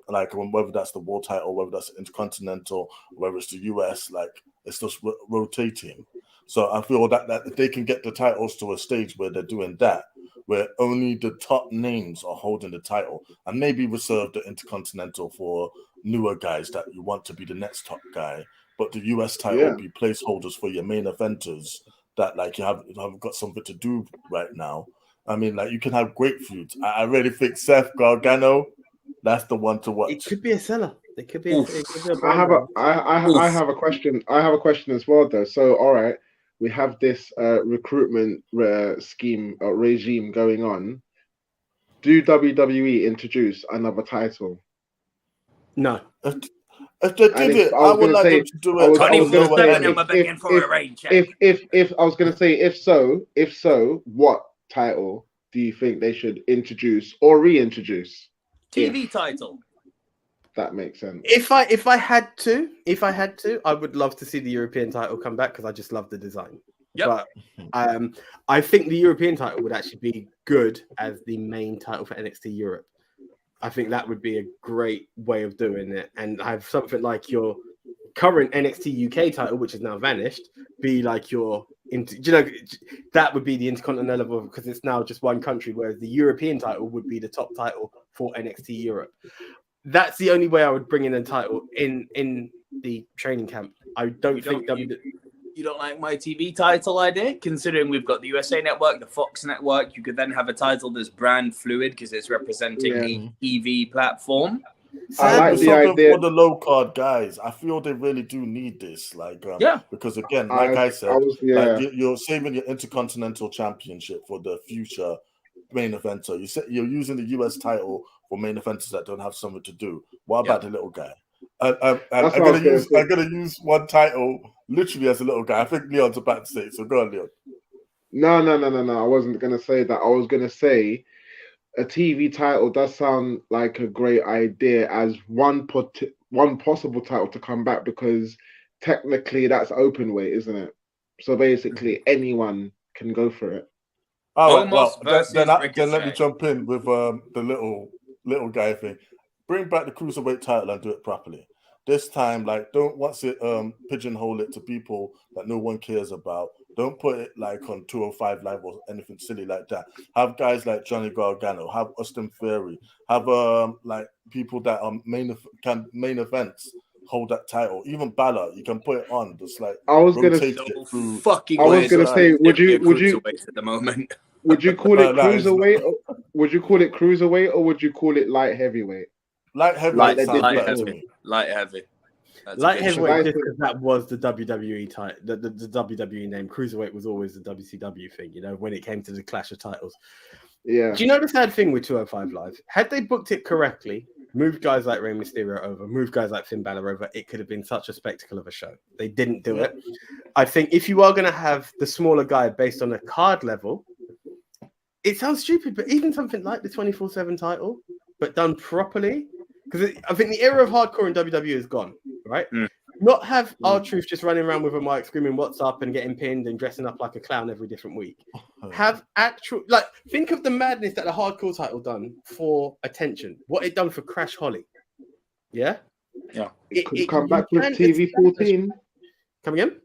D: Like whether that's the world title, whether that's intercontinental, whether it's the US, like it's just rotating. So I feel that if they can get the titles to a stage where they're doing that, where only the top names are holding the title, and maybe reserve the intercontinental for newer guys that you want to be the next top guy, but the US title be placeholders for your main eventers that like you have got something to do right now. I mean, like you can have great feuds. I really think Seth Gargano, that's the one to watch.
A: It could be a seller. It could be.
C: I have a question. I have a question as well, though. So, all right, we have this recruitment scheme or regime going on. Do WWE introduce another title?
A: No.
D: If they did it, I would like them to do it.
C: I was going to say, if so, what title do you think they should introduce or reintroduce?
B: TV title.
C: That makes sense.
A: If I had to, I would love to see the European title come back because I just love the design.
B: Yep.
A: But I think the European title would actually be good as the main title for NXT Europe. I think that would be a great way of doing it, and have something like your current NXT UK title, which has now vanished, be like your that would be the Intercontinental level because it's now just one country, whereas the European title would be the top title for NXT Europe. That's the only way I would bring in a title in the training camp. I don't think
B: you don't like my TV title idea, considering we've got the USA Network, the Fox Network. You could then have a title that's brand fluid because it's representing the EV platform.
C: I like the idea
D: for the low card guys. I feel they really do need this, because again, like I said, you're saving your Intercontinental Championship for the future main eventer. You're using the US title for main eventers that don't have something to do. What about the little guy? I'm gonna use one title literally as a little guy. I think Leon's about to say it, so go on, Leon.
C: No. I wasn't gonna say that. I was gonna say a TV title does sound like a great idea as one possible title to come back because technically that's open weight, isn't it? So basically anyone can go for it.
D: Oh, then let me jump in with the little guy thing. Bring back the cruiserweight title and do it properly. This time, don't pigeonhole it to people that no one cares about. Don't put it on 205 Live or anything silly like that. Have guys like Johnny Gargano, have Austin Theory, have people that are main events hold that title. Even Balor, you can put it on. Just
C: I was gonna say, would you
B: at the moment?
C: Would you call it cruiserweight? Would you call it cruiserweight or would you call it light heavyweight?
D: Light heavyweight.
B: Light heavy.
A: Light heavyweight, just because that was the WWE title, the WWE name. Cruiserweight was always the WCW thing, when it came to the clash of titles.
C: Yeah.
A: Do you know the sad thing with 205 Live? Had they booked it correctly, moved guys like Rey Mysterio over, moved guys like Finn Balor over, it could have been such a spectacle of a show. They didn't do it. I think if you are going to have the smaller guy based on a card level, it sounds stupid, but even something like the 24/7 title, but done properly, because I think the era of hardcore in WWE is gone, right? Not have R-Truth just running around with a mic screaming "What's up" and getting pinned and dressing up like a clown every different week. Have actual, think of the madness that the hardcore title done for attention. What it done for Crash Holly. Yeah.
C: It could come back with TV 14.
A: Come again?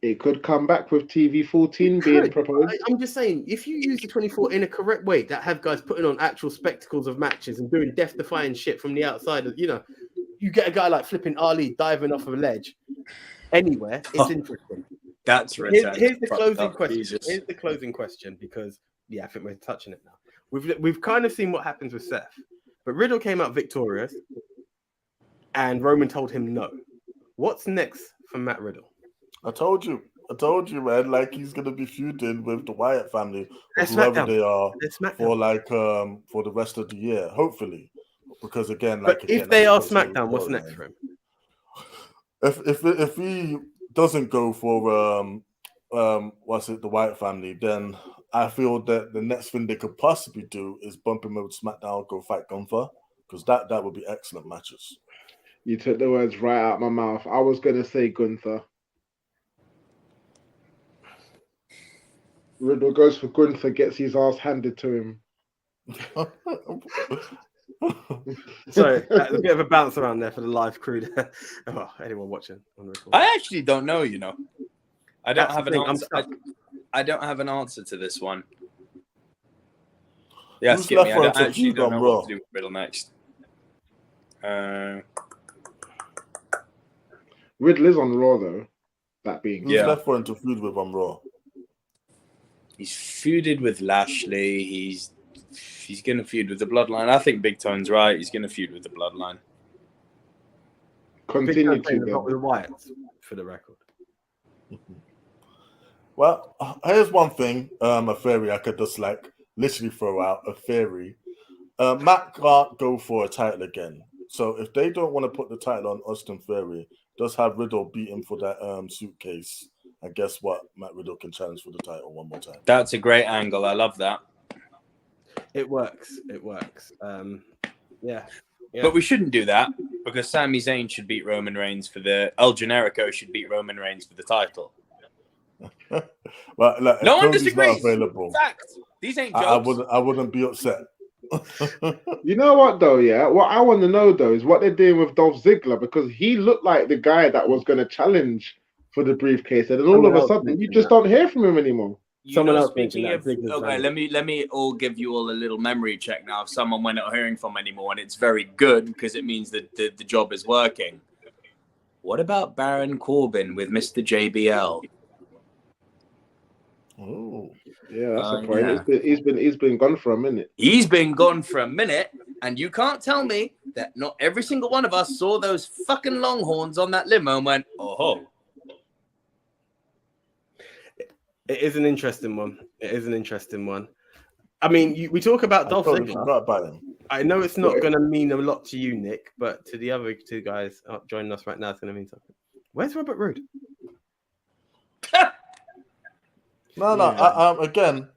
C: It could come back with TV 14 being proposed.
A: I'm just saying, if you use the 24 in a correct way, that have guys putting on actual spectacles of matches and doing death-defying shit from the outside, you get a guy like flipping Ali diving off of a ledge anywhere. It's interesting.
B: That's
A: here's the closing question. Here's the closing question because I think we're touching it now. We've kind of seen what happens with Seth, but Riddle came out victorious, and Roman told him no. What's next for Matt Riddle?
D: I told you, man. He's gonna be feuding with the Wyatt family, or whoever they are, for the rest of the year, hopefully. Because again,
A: if they are SmackDown, what's next for him?
D: if he doesn't go for what's it, the Wyatt family, then I feel that the next thing they could possibly do is bump him over to SmackDown, go fight Gunther, because that would be excellent matches.
C: You took the words right out my mouth. I was gonna say Gunther. Riddle goes for Gunther, gets his ass handed to him.
A: So a bit of a bounce around there for the live crew. Oh, anyone watching on the record?
B: I actually don't know. I don't
A: That's
B: have
A: the
B: an
A: thing, I'm
B: answer.
A: stuck.
B: I don't have an answer to this one. Yeah,
D: Who's
B: skip me.
D: left
B: I
D: for
B: actually
D: feud
B: don't
D: on
B: know
D: Raw?
B: what to do with Riddle next.
C: Riddle is on Raw though. That being
D: Who's left for him to feud with on Raw?
B: He's feuded with Lashley. He's going to feud with the Bloodline. I think Big Tone's right. He's going to feud with the Bloodline.
C: continue to
A: Not with the Wyatts, for the record.
D: Well, here's one thing, a theory I could just literally throw out, a theory. Matt can't go for a title again. So if they don't want to put the title on Austin Theory, just have Riddle beat him for that suitcase. And guess what? Matt Riddle can challenge for the title one more time.
B: That's a great angle. I love that.
A: It works. Yeah.
B: But we shouldn't do that because Sami Zayn should beat Roman Reigns for the El Generico should beat Roman Reigns for the title.
D: Well, look,
B: No one
D: Cody's
B: disagrees.
D: not available.
B: Fact. These ain't jokes.
D: I wouldn't be upset.
C: You know what though, yeah? What I want to know though is what they're doing with Dolph Ziggler, because he looked like the guy that was going to challenge for the briefcase, and then all of a sudden you just don't hear from him anymore.
A: Someone else
B: speaking
A: mentioned that.
B: of, okay, let me all give you all a little memory check now of someone we're not hearing from anymore, and it's very good because it means that the job is working. What about Baron Corbin with Mr. JBL?
D: Oh,
C: yeah, that's a point. Yeah. He's been gone for a minute.
B: He's been gone for a minute, and you can't tell me that not every single one of us saw those fucking Longhorns on that limo and went, oh.
A: It is an interesting one. I mean, we talk about Dolph Ziggler. I know it's not going to mean a lot to you, Nick, but to the other two guys joining us right now, it's going to mean something. Where's Robert Roode?
D: No. Again,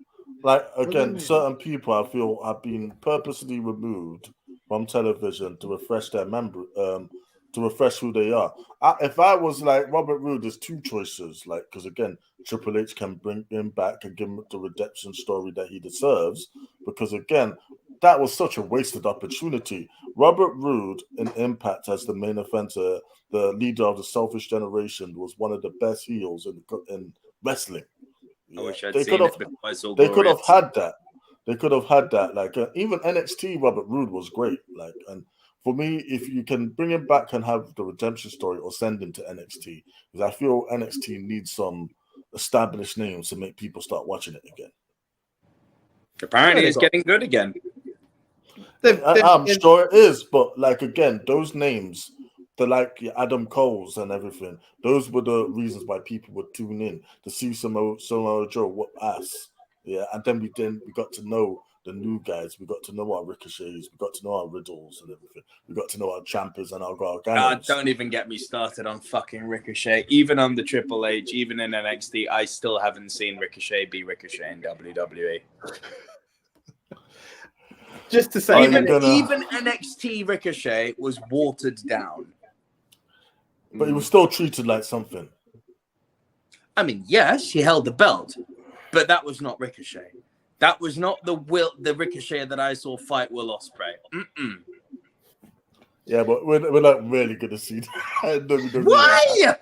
D: certain people I feel have been purposely removed from television to refresh their to refresh who they are. If I was Robert Roode, there's two choices. Because again, Triple H can bring him back and give him the redemption story that he deserves. Because again, that was such a wasted opportunity. Robert Roode in Impact as the main offender, the leader of the Selfish Generation, was one of the best heels in wrestling.
B: I wish I'd seen it before I saw
D: They could have had that. They could have had that. Even NXT, Robert Roode was great. And for me, if you can bring him back and have the redemption story, or send him to NXT, because I feel NXT needs some established names to make people start watching it again.
B: Apparently, it's getting good again.
D: I'm sure it is, but again, those names, the Adam Coles and everything, those were the reasons why people would tune in to see Samoa Joe whoop ass. Yeah, and then we got to know the new guys. We got to know our Ricochets. We got to know our Riddles and everything. We got to know our Ciampas and our Garganos.
B: Don't even get me started on fucking Ricochet. Even on the Triple H, even in NXT, I still haven't seen Ricochet be Ricochet in WWE.
A: Just to say,
B: even NXT Ricochet was watered down.
D: But he was still treated like something.
B: I mean, yes, he held the belt, but that was not Ricochet. That was not the Ricochet that I saw fight Will Ospreay.
D: Yeah, but we're not really going to see that.
B: Why?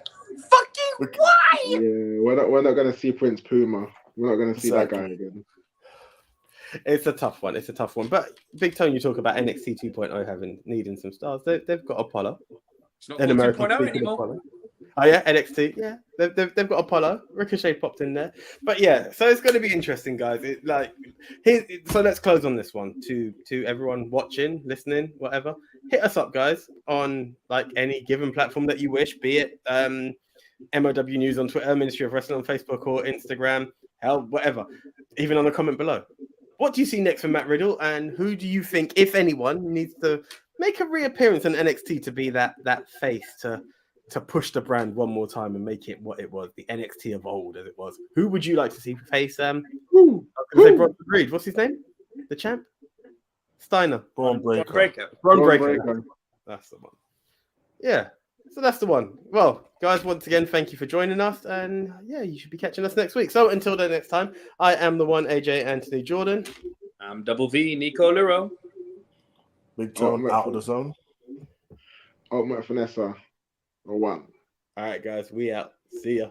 B: Fucking why?
C: Yeah, we're not going to see Prince Puma. We're not going to see that guy again.
A: It's a tough one. But Big Tone, you talk about NXT 2.0 needing some stars. They've got Apollo.
B: It's not 2.0 anymore. Apollo.
A: Oh yeah, NXT. Yeah, they've got Apollo. Ricochet popped in there, but yeah. So it's going to be interesting, guys. So let's close on this one. To everyone watching, listening, whatever, hit us up, guys, on any given platform that you wish, be it MOW News on Twitter, Ministry of Wrestling on Facebook or Instagram, hell, whatever. Even on the comment below. What do you see next for Matt Riddle, and who do you think, if anyone, needs to make a reappearance in NXT to be that face to to push the brand one more time and make it what it was, the NXT of old as it was. Who would you like to see face? I was going to say Bronson Reed. What's his name? The champ? Steiner.
D: Braun Breaker.
A: Braun Breaker. That's the one. Yeah. So that's the one. Well, guys, once again, thank you for joining us. And yeah, you should be catching us next week. So until the next time, I am the one, AJ Anthony Jordan.
B: I'm Double V, Nico Lero.
D: Big Tone out of the zone.
C: Ultimate Vanessa. Or one.
A: All right, guys, we out. See ya.